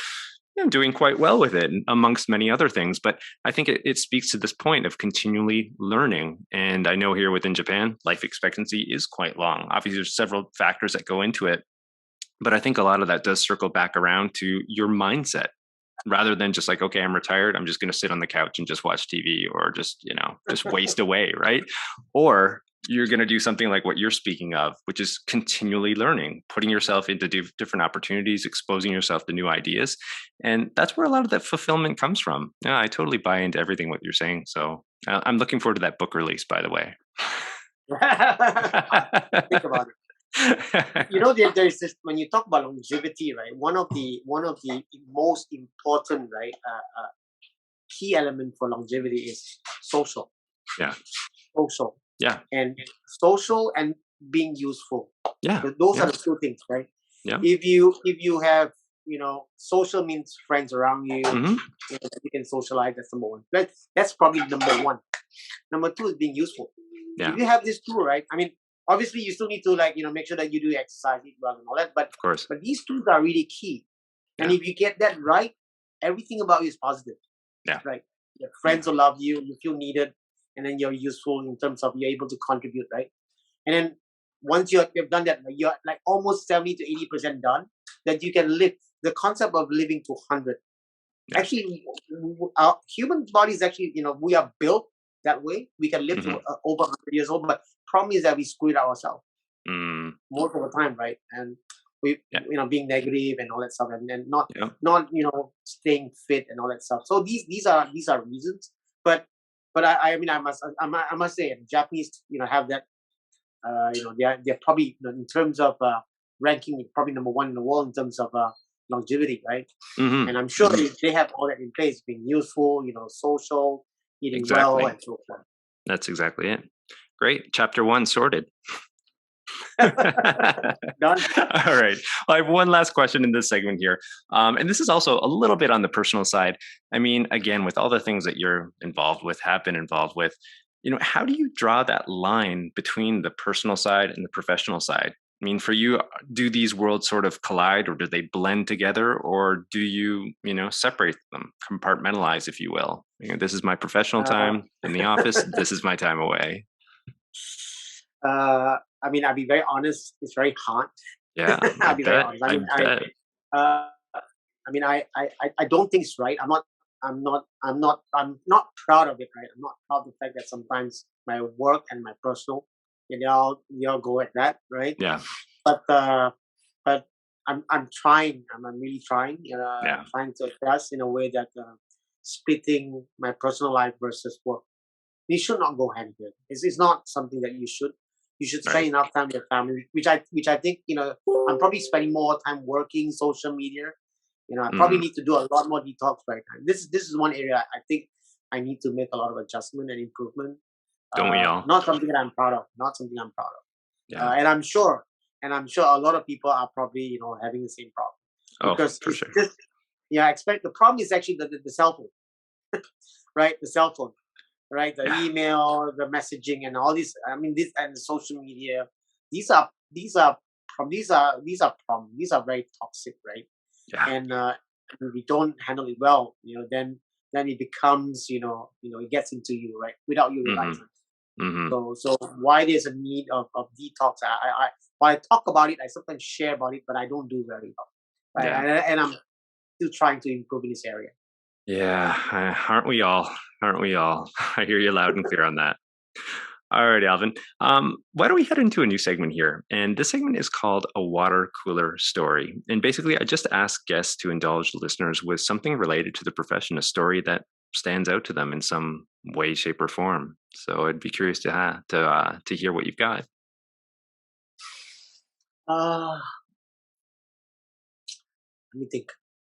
doing quite well with it, amongst many other things. But I think it speaks to this point of continually learning. And I know here within Japan, life expectancy is quite long. Obviously, there's several factors that go into it, but I think a lot of that does circle back around to your mindset. Rather than just like, okay, I'm retired, I'm just going to sit on the couch and just watch TV, or just waste away, right? Or you're going to do something like what you're speaking of, which is continually learning, putting yourself into different opportunities, exposing yourself to new ideas. And that's where a lot of that fulfillment comes from. Yeah, I totally buy into everything what you're saying. So I'm looking forward to that book release, by the way.
Think about it. There's this, when you talk about longevity, right? One of the most important, right, key element for longevity is social.
Yeah.
Social.
Yeah.
And social and being useful.
Yeah.
Those are the two things, right?
Yeah.
If you have, social means friends around you, you can socialize. That's number one. That's probably number one. Number two is being useful.
Yeah.
If you have this two, right? I mean, obviously you still need to make sure that you do exercise, eat well, and all that. But
of course,
but these two are really key. And if you get that right, everything about you is positive.
Yeah.
Right. Your friends will love you. You feel needed. And then you're useful in terms of you're able to contribute, right? And then once you've done that, you're like almost 70 to 80% done, that you can live. The concept of living to 100. Yeah. Actually, our human body is actually, we are built that way. We can live to over 100 years old, but problem is that we screw it ourselves most of the time, right? And we, being negative and all that stuff, and not, staying fit and all that stuff. So these are reasons, but I must say, Japanese, have that, they're probably, in terms of ranking, probably number one in the world in terms of longevity, right? And I'm sure they have all that in place, being useful, social, eating well, and so forth.
That's exactly it. Great. Chapter 1 sorted.
Done.
All right. Well, I have one last question in this segment here. And this is also a little bit on the personal side. I mean, again, with all the things that you're involved with, have been involved with, how do you draw that line between the personal side and the professional side? I mean, for you, do these worlds sort of collide, or do they blend together, or do you, separate them, compartmentalize, if you will? This is my professional time in the office. This is my time away.
I mean, I'll be very honest. It's very hard.
Yeah, I
I'll be very
bet.
honest.
I bet.
Uh, I don't think it's right. I'm not proud of it, right? I'm not proud of the fact that sometimes my work and my personal, they all go at that, right?
Yeah.
But but I'm trying. I'm really trying.
Yeah.
Trying to adjust in a way that splitting my personal life versus work. They should not go hand in hand. It's not something that you should. You should spend
Right.
enough time with your family, which I think I'm probably spending more time working, social media. I probably
Mm.
need to do a lot more detox right now. This is one area I think I need to make a lot of adjustment and improvement.
Don't we all?
Not something that I'm proud of. Not something I'm proud of.
Yeah.
And I'm sure a lot of people are probably having the same problem
Oh,
because
for
it's
sure.
just expect the problem is actually the cell phone, right? The cell phone, right? The
Yeah.
email, the messaging, and all these. I mean, this and the social media. These are problems. These are very toxic, right?
Yeah.
And if we don't handle it well, then it becomes, it gets into you, right? Without you
Hmm.
realizing.
Hmm.
So why there's a need of detox? While I talk about it, I sometimes share about it, but I don't do very well, right?
Yeah.
And I'm still trying to improve in this area.
Yeah. Aren't we all? Aren't we all? I hear you loud and clear on that. All right, Alvin. Why don't we head into a new segment here? And this segment is called A Water Cooler Story. And basically, I just ask guests to indulge the listeners with something related to the profession, a story that stands out to them in some way, shape, or form. So I'd be curious to hear what you've got.
Uh, Let me think.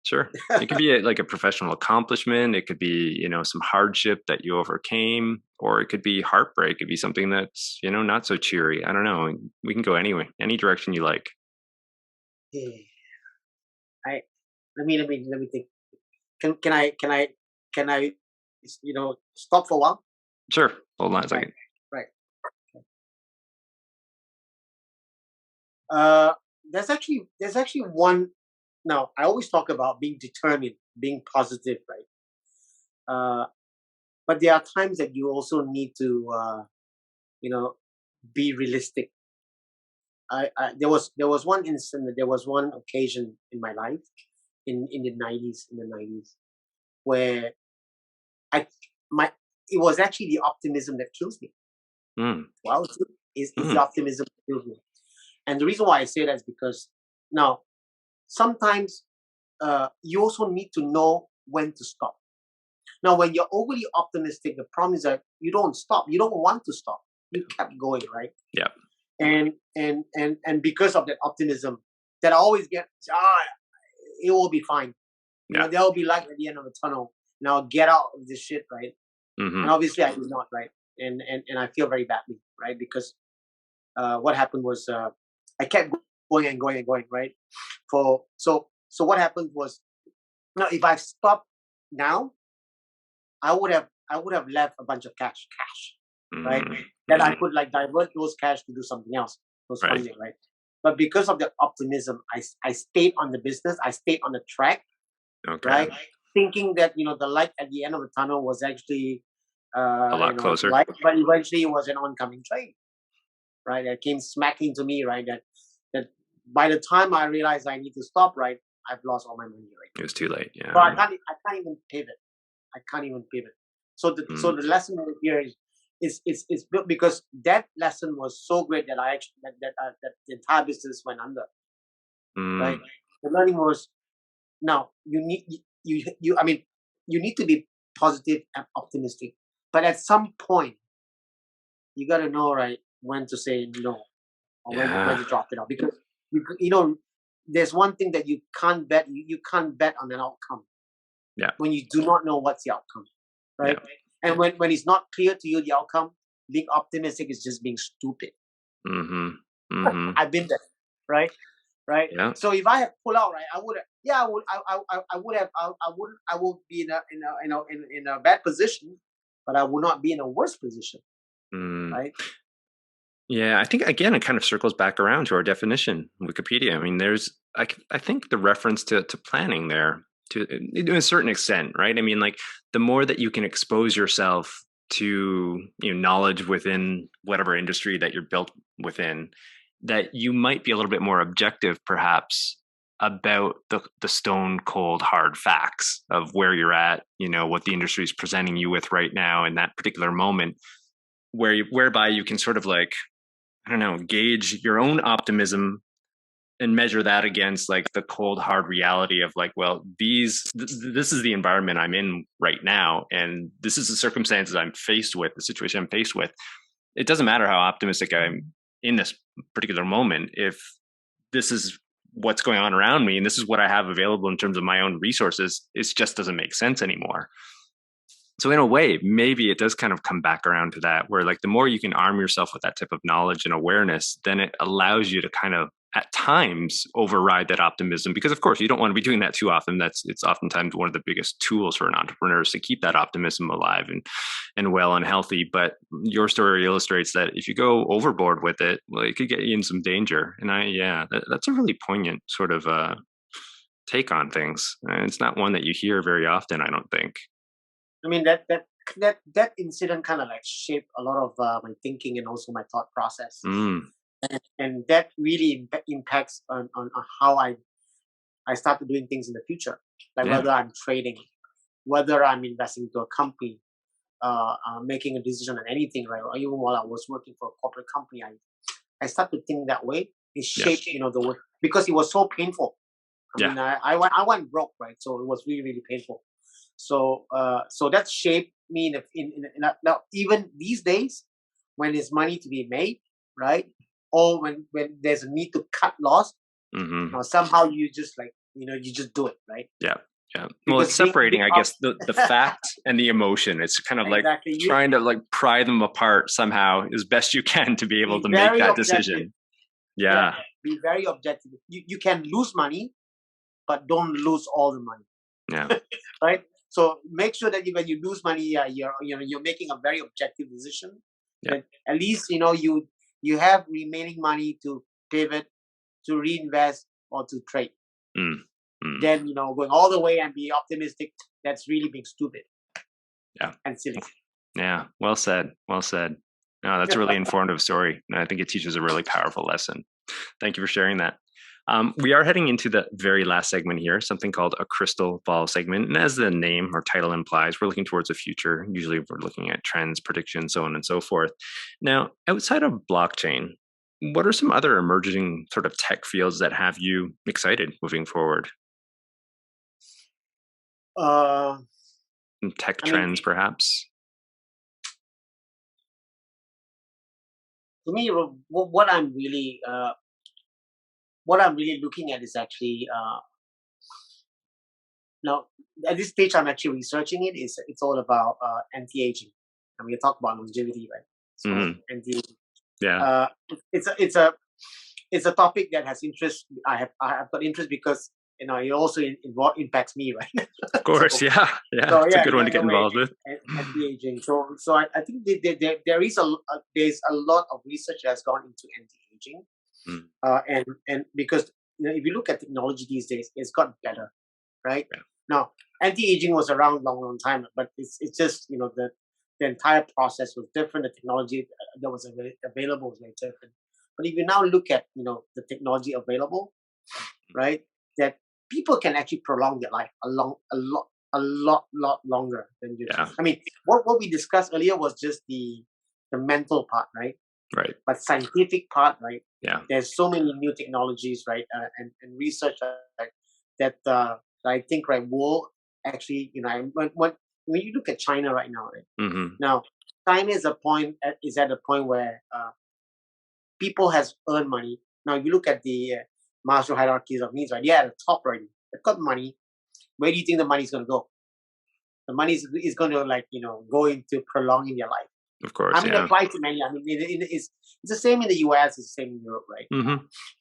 Sure. It could be like a professional accomplishment. It could be, some hardship that you overcame, or it could be heartbreak. It could be something that's, not so cheery. I don't know. We can go anyway, any direction you like.
Yeah. I let me think. Can I stop for a while?
Sure. Hold on a
Right.
second.
Right. Uh, there's actually one. Now, I always talk about being determined, being positive, right? But there are times that you also need to, you know, be realistic. There was one instant, there was one occasion in my life in the 90s, where I my it was actually the optimism that kills me.
Mm,
Wow, it's the
mm,
optimism that kills me. And the reason why I say that is because now sometimes you also need to know when to stop. Now, when you're overly optimistic, the problem is that you don't stop. You don't want to stop. You kept going, right?
yeah.
And because of that optimism, that I always get, it will be fine.
Yeah.
There will be light at the end of the tunnel. Now get out of this shit, right?
Hmm.
And obviously, I did not, right? And I feel very badly, right? Because what happened was I kept going and going and going, right? So what happened was, now if I stopped now, I would have left a bunch of cash, right?
Mm,
That I
mm,
could like divert those cash to do something else, those
right.
funding, right? But because of the optimism, I stayed on the business, I stayed on the track,
Okay.
right? Thinking that the light at the end of the tunnel was actually
A lot closer.
light, but eventually it was an oncoming train, right? That came smacking to me, right? That by the time I realized I need to stop, right, I've lost all my money, right?
It was too late.
So I
Yeah.
can't even pivot. I can't even pivot. So the
Mm,
lesson over here is built because that lesson was so great that I actually that the entire business went under. Right.
mm,
The learning was, now you need I mean, you need to be positive and optimistic, but at some point you got to know, right, when to say no, or when
yeah.
to drop it out, because there's one thing that you can't bet. You can't bet on an outcome
Yeah.
when you do not know what's the outcome,
Yeah.
right? And when it's not clear to you the outcome, being optimistic is just being stupid.
Hmm. Hmm.
I've been there, right? Right.
Yeah.
So if I had pulled out, right, I would have. Yeah, I would have. I would be in a bad position, but I would not be in a worse position,
Mm.
right?
Yeah, I think again it kind of circles back around to our definition, Wikipedia. I mean, I think the reference to planning there to a certain extent, right? I mean, like the more that you can expose yourself to knowledge within whatever industry that you're built within, that you might be a little bit more objective, perhaps, about the stone cold hard facts of where you're at, what the industry is presenting you with right now in that particular moment, whereby you can sort of like, I don't know, gauge your own optimism and measure that against like the cold hard reality of like, well, this is the environment I'm in right now, and this is the circumstances I'm faced with, the situation I'm faced with. It doesn't matter how optimistic I'm in this particular moment if this is what's going on around me and this is what I have available in terms of my own resources. It just doesn't make sense anymore. So in a way, maybe it does kind of come back around to that, where like the more you can arm yourself with that type of knowledge and awareness, then it allows you to kind of at times override that optimism, because of course you don't want to be doing that too often. It's oftentimes one of the biggest tools for an entrepreneur is to keep that optimism alive and well and healthy. But your story illustrates that if you go overboard with it, well, it could get you in some danger. And that's a really poignant sort of take on things. And it's not one that you hear very often, I don't think.
I mean, that incident kind of like shaped a lot of my thinking and also my thought process. And that really impacts on how I started doing things in the future, like whether I'm trading, whether I'm investing into a company, making a decision on anything, right? Or even while I was working for a corporate company, I started to think that way. It shaped, the work, because it was so painful. I mean, I went broke, right? So it was really, really painful. So that shaped me now, even these days when there's money to be made, right? Or when there's a need to cut loss, somehow you just like, you just do it, right?
Yeah. Well, it's separating, I guess, the fact and the emotion. It's kind of like trying to like pry them apart somehow as best you can to be able to make that decision. Yeah.
Be very objective. You can lose money, but don't lose all the money.
Yeah.
Right. So make sure that when you lose money, you're making a very objective decision.
Yeah.
At least you have remaining money to pivot, to reinvest, or to trade. Then going all the way and be optimistic, that's really being stupid.
Yeah.
And silly.
Yeah. Well said. No, that's a really informative story, and I think it teaches a really powerful lesson. Thank you for sharing that. We are heading into the very last segment here, something called a crystal ball segment. And as the name or title implies, we're looking towards the future. Usually we're looking at trends, predictions, so on and so forth. Now, outside of blockchain, what are some other emerging sort of tech fields that have you excited moving forward? Tech trends, perhaps?
To me, what I'm really looking at is actually now at this stage I'm actually researching it. It's all about anti-aging. I mean, you talk about longevity, right? So anti-aging.
Yeah.
It's a topic that has interest. I have got interest because it also impacts me, right?
Of course, so, it's a good one to get involved with.
Anti-aging. So I think there's a lot of research that has gone into anti-aging. And because if you look at technology these days, it's got better, right? Yeah. Now, anti-aging was around long time, but it's just the entire process was different. The technology that was available was very different. But if you now look at the technology available, right, that people can actually prolong their life a lot longer than you. Yeah. I mean, what we discussed earlier was just the mental part, right?
Right.
But scientific part, right?
Yeah.
There's so many new technologies, right, and research that I think will actually, when you look at China right now, right? Now, China is at a point where people has earned money. Now, if you look at the Maslow hierarchies of needs, right? They're at the top already. They've got money. Where do you think the money is going to go? The money is going to go into prolonging their life.
Of course,
I mean, it applies to many. I mean, it's the same in the US, it's the same in Europe, right?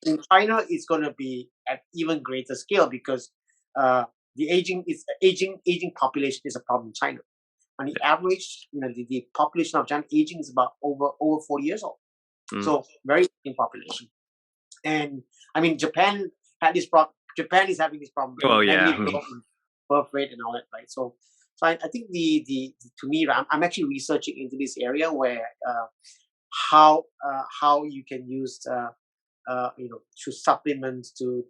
In China, it's going to be at even greater scale because the aging population is a problem in China. On the average, the population of China aging is about over 40 years old. So very aging population. And I mean, Japan had this problem. Japan is having this problem.
Oh yeah,
birth rate and all that, right? So I think to me, I'm actually researching into this area where how you can use through supplements to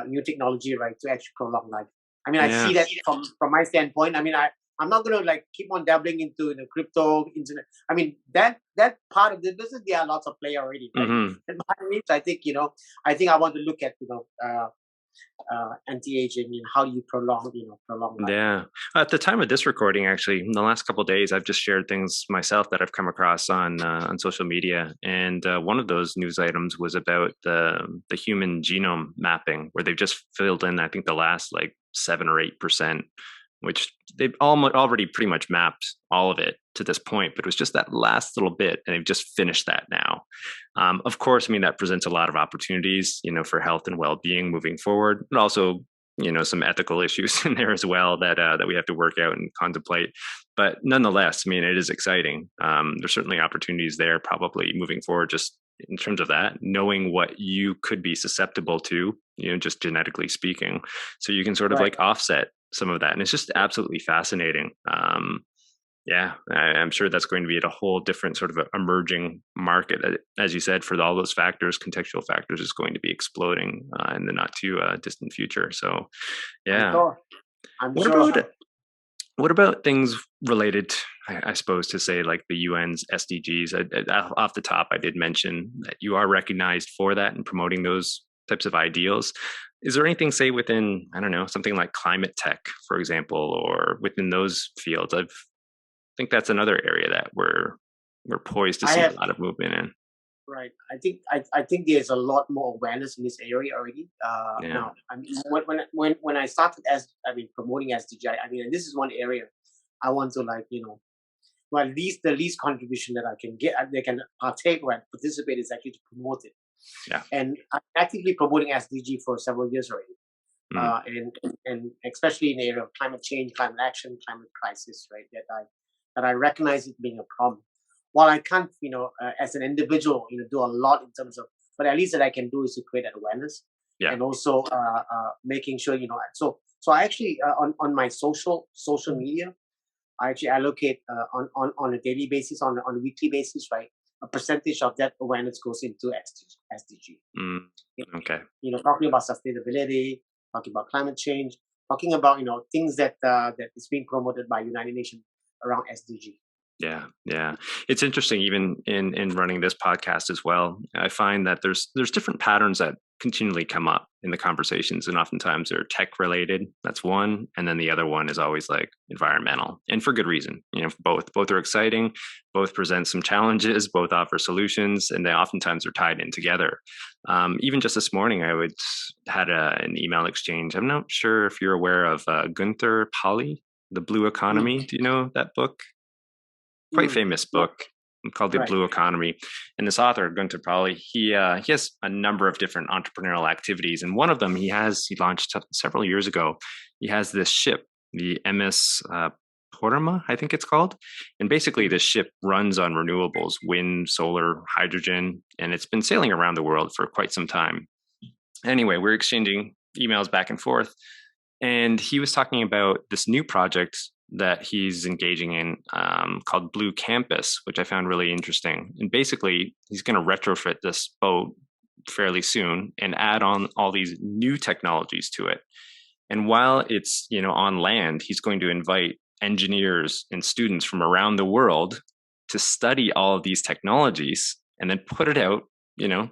new technology, right, to actually prolong life. I mean, I see that from my standpoint. I mean, I'm not going to like keep on dabbling into crypto, internet. I mean, that part of the business, there are lots of players already, right? And by means, I think I want to look at anti-aging and how do you prolong life.
Yeah. At the time of this recording, actually, in the last couple of days, I've just shared things myself that I've come across on social media, and one of those news items was about the human genome mapping, where they've just filled in, I think, the last like 7 or 8%, which they've already pretty much mapped all of it to this point, but it was just that last little bit, and they've just finished that now. Of course, I mean, that presents a lot of opportunities, for health and well-being moving forward, but also, some ethical issues in there as well that we have to work out and contemplate. But nonetheless, I mean, it is exciting. There's certainly opportunities there, probably moving forward, just in terms of that, knowing what you could be susceptible to, just genetically speaking, so you can sort of like offset some of that. And it's just absolutely fascinating. I'm sure that's going to be at a whole different sort of emerging market. As you said, for all those factors, contextual factors is going to be exploding in the not too distant future. So, yeah. What about things related, I suppose, to say like the UN's SDGs? Off the top, I did mention that you are recognized for that and promoting those types of ideals. Is there anything, say, within, I don't know, something like climate tech, for example, or within those fields? I think that's another area that we're poised to see a lot of movement in.
Right. I think there's a lot more awareness in this area already. Now, I mean, when I started promoting SDG, and this is one area I want to at least the least contribution that I can get, they can partake or participate is actually to promote it.
Yeah.
And I'm actively promoting SDG for several years already. And especially in the area of climate change, climate action, climate crisis, right? That I recognize it being a problem. While I can't, as an individual, do a lot in terms of, but at least that I can do is to create awareness, and also making sure, So I actually on my social media, I actually allocate on a daily basis, on a weekly basis, right? A percentage of that awareness goes into SDG.
Okay.
Talking about sustainability, talking about climate change, talking about things that is being promoted by United Nations around SDG.
Yeah. It's interesting, even in running this podcast as well. I find that there's different patterns that continually come up in the conversations, and oftentimes they're tech related. That's one, and then the other one is always like environmental, and for good reason. Both are exciting, both present some challenges, both offer solutions, and they oftentimes are tied in together. Even just this morning, I had an email exchange. I'm not sure if you're aware of Gunther Pauli, The Blue Economy. Do you know that book? Quite famous book called The Blue Economy. And this author, Gunther Pauli, he has a number of different entrepreneurial activities. And one of them he launched several years ago. He has this ship, the MS Porama, I think it's called. And basically this ship runs on renewables, wind, solar, hydrogen, and it's been sailing around the world for quite some time. Anyway, we're exchanging emails back and forth. And he was talking about this new project that he's engaging in called Blue Campus, which I found really interesting. And basically, he's going to retrofit this boat fairly soon and add on all these new technologies to it. And while it's on land, he's going to invite engineers and students from around the world to study all of these technologies and then put it out,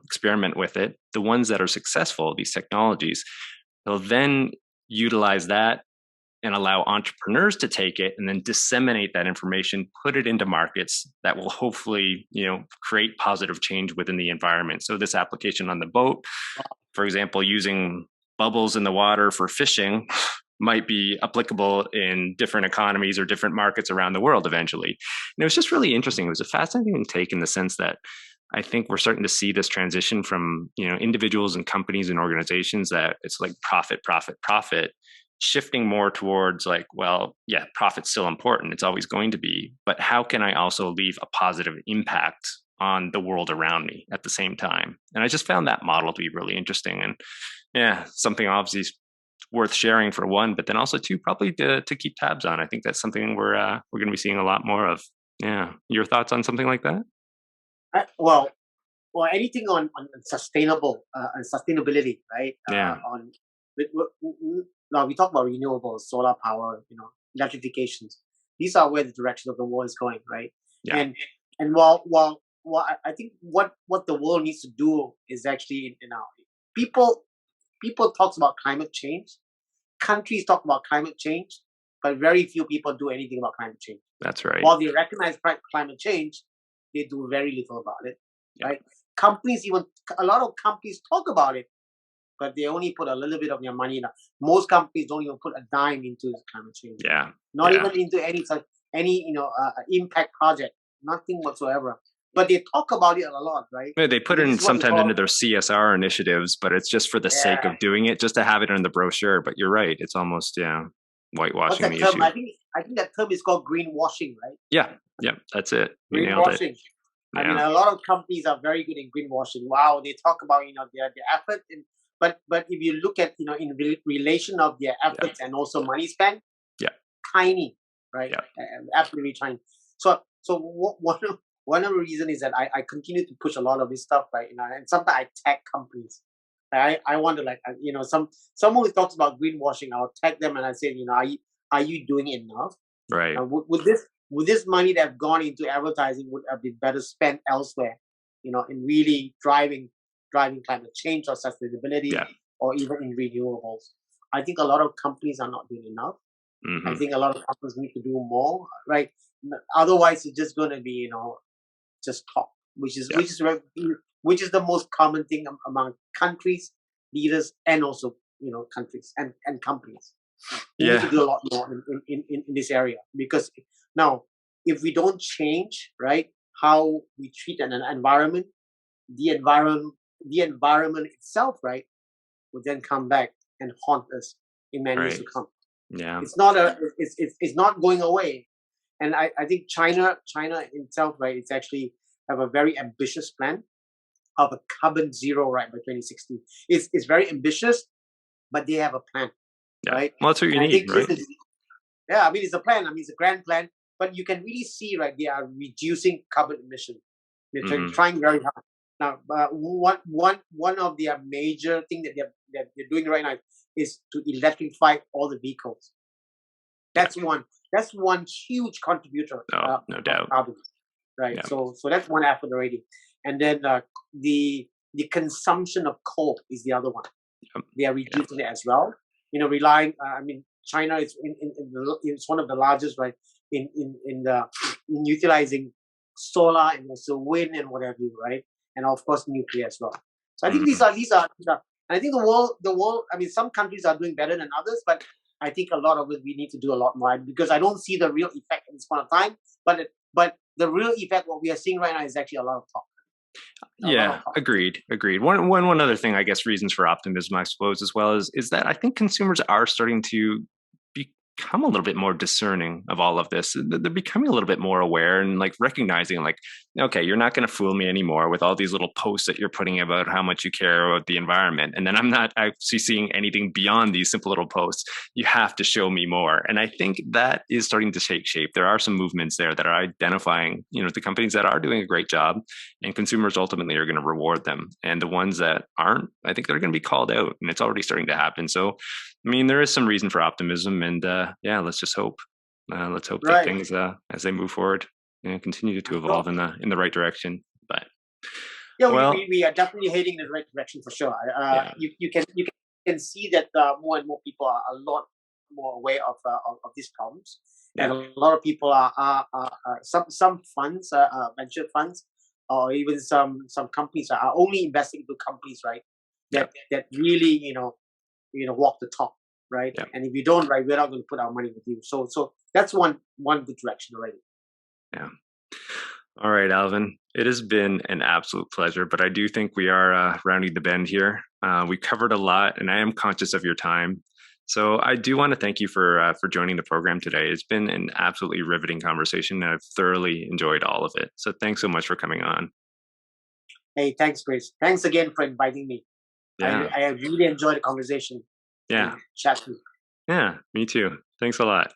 experiment with it. The ones that are successful, these technologies, they'll then utilize that and allow entrepreneurs to take it and then disseminate that information, put it into markets that will hopefully, create positive change within the environment. So this application on the boat, for example, using bubbles in the water for fishing might be applicable in different economies or different markets around the world eventually. And it was just really interesting. It was a fascinating take in the sense that I think we're starting to see this transition from, individuals and companies and organizations that it's like profit, shifting more towards like, well, yeah, profit's still important. It's always going to be, but how can I also leave a positive impact on the world around me at the same time? And I just found that model to be really interesting. And yeah, something obviously worth sharing for one, but then also two, probably to keep tabs on. I think that's something we're going to be seeing a lot more of. Yeah. Your thoughts on something like that?
Well, or anything on sustainability, right? On now we talk about renewables, solar power, electrifications. These are where the direction of the world is going, right?
Yeah.
And while I think what the world needs to do is actually, people talks about climate change, countries talk about climate change, but very few people do anything about climate change.
That's right.
While they recognize climate change, they do very little about it, right? Companies, even a lot of companies talk about it, but they only put a little bit of their money in. Most companies don't even put a dime into climate change.
Yeah.
Not even into any impact project, nothing whatsoever. But they talk about it a lot, right?
Yeah, they put it sometimes into their CSR initiatives, but it's just for the sake of doing it, just to have it in the brochure. But you're right; it's almost whitewashing the issue.
I think that term is called greenwashing, right?
Yeah, that's it.
Greenwashing. I mean, a lot of companies are very good in greenwashing. Wow, they talk about their effort, but if you look at in relation of their efforts and also money spent, tiny, right? Absolutely tiny. So one of the reasons is that I continue to push a lot of this stuff, right? And sometimes I tag companies. I wonder, someone who talks about greenwashing, I'll tag them and I say, are you doing enough?
Right.
Would this money that have gone into advertising would have been better spent elsewhere? In really driving climate change or sustainability, or even in renewables. I think a lot of companies are not doing enough.
Mm-hmm.
I think a lot of companies need to do more, right? Otherwise, it's just going to be, just talk, which is the most common thing among countries, leaders, and also countries and companies. We need to do a lot more in this area, because now if we don't change, right, how we treat an environment, the environment itself, right, will then come back and haunt us in many years to come.
Yeah,
it's not going away. And I think China itself, right, it's actually have a very ambitious plan of a carbon zero, right, by 2060. It's very ambitious, but they have a plan, right?
Well, that's what you need, right?
I mean, it's a plan. I mean, it's a grand plan, but you can really see, right, they are reducing carbon emission. They're trying very hard. Now, one of their major thing that they're doing right now is to electrify all the vehicles. That's one huge contributor.
No doubt.
Carbon, right. Yeah. So that's one effort already. And then the consumption of coal is the other one. They are reducing it as well. Relying. I mean, China is it's one of the largest, right, in utilizing solar and also wind and whatever, right, and of course nuclear as well. So I think these are. And I think the world. I mean, some countries are doing better than others, but I think a lot of it we need to do a lot more, because I don't see the real effect at this point of time. But the real effect, what we are seeing right now, is actually a lot of talk.
Agreed. One other thing, I guess, reasons for optimism, I suppose, as well, is that I think consumers are starting to become a little bit more discerning of all of this. They're becoming a little bit more aware and recognizing, okay, you're not going to fool me anymore with all these little posts that you're putting about how much you care about the environment. And then I'm not actually seeing anything beyond these simple little posts. You have to show me more. And I think that is starting to take shape. There are some movements there that are identifying, the companies that are doing a great job, and consumers ultimately are going to reward them. And the ones that aren't, I think they're going to be called out, and it's already starting to happen. So, I mean, there is some reason for optimism, and let's just hope. Let's hope that things, as they move forward, continue to evolve in the right direction. But
we are definitely heading in the right direction for sure. You can see that more and more people are a lot more aware of these problems, and a lot of people are some funds, venture funds, or even some companies are only investing into companies, right, that really walk the talk, right? Yeah. And if you don't, right, we're not going to put our money with you. So that's one good direction already.
Yeah. All right, Alvin. It has been an absolute pleasure, but I do think we are rounding the bend here. We covered a lot, and I am conscious of your time. So I do want to thank you for joining the program today. It's been an absolutely riveting conversation, and I've thoroughly enjoyed all of it. So thanks so much for coming on.
Hey, thanks, Chris. Thanks again for inviting me. Yeah. I really enjoyed the conversation.
Yeah.
Chat with you.
Yeah, me too. Thanks a lot.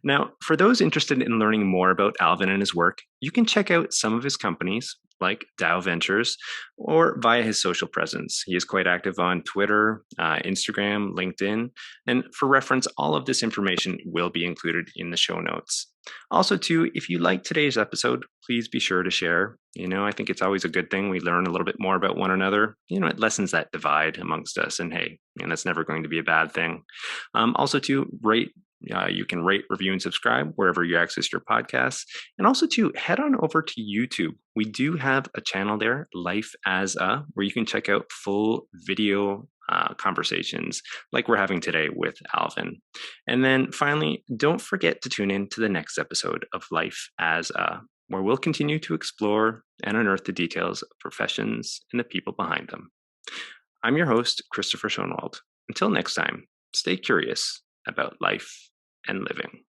Now, for those interested in learning more about Alvin and his work, you can check out some of his companies, like DAV Ventures, or via his social presence. He is quite active on Twitter, Instagram, LinkedIn, and for reference, all of this information will be included in the show notes. Also, too, if you like today's episode, please be sure to share. I think it's always a good thing. We learn a little bit more about one another. It lessens that divide amongst us, and hey, that's never going to be a bad thing. Also, too, rate. You can rate, review, and subscribe wherever you access your podcasts. And also, to head on over to YouTube. We do have a channel there, Life as a, where you can check out full video conversations like we're having today with Alvin. And then finally, don't forget to tune in to the next episode of Life as a, where we'll continue to explore and unearth the details of professions and the people behind them. I'm your host, Christopher Schoenwald. Until next time, stay curious about life and living.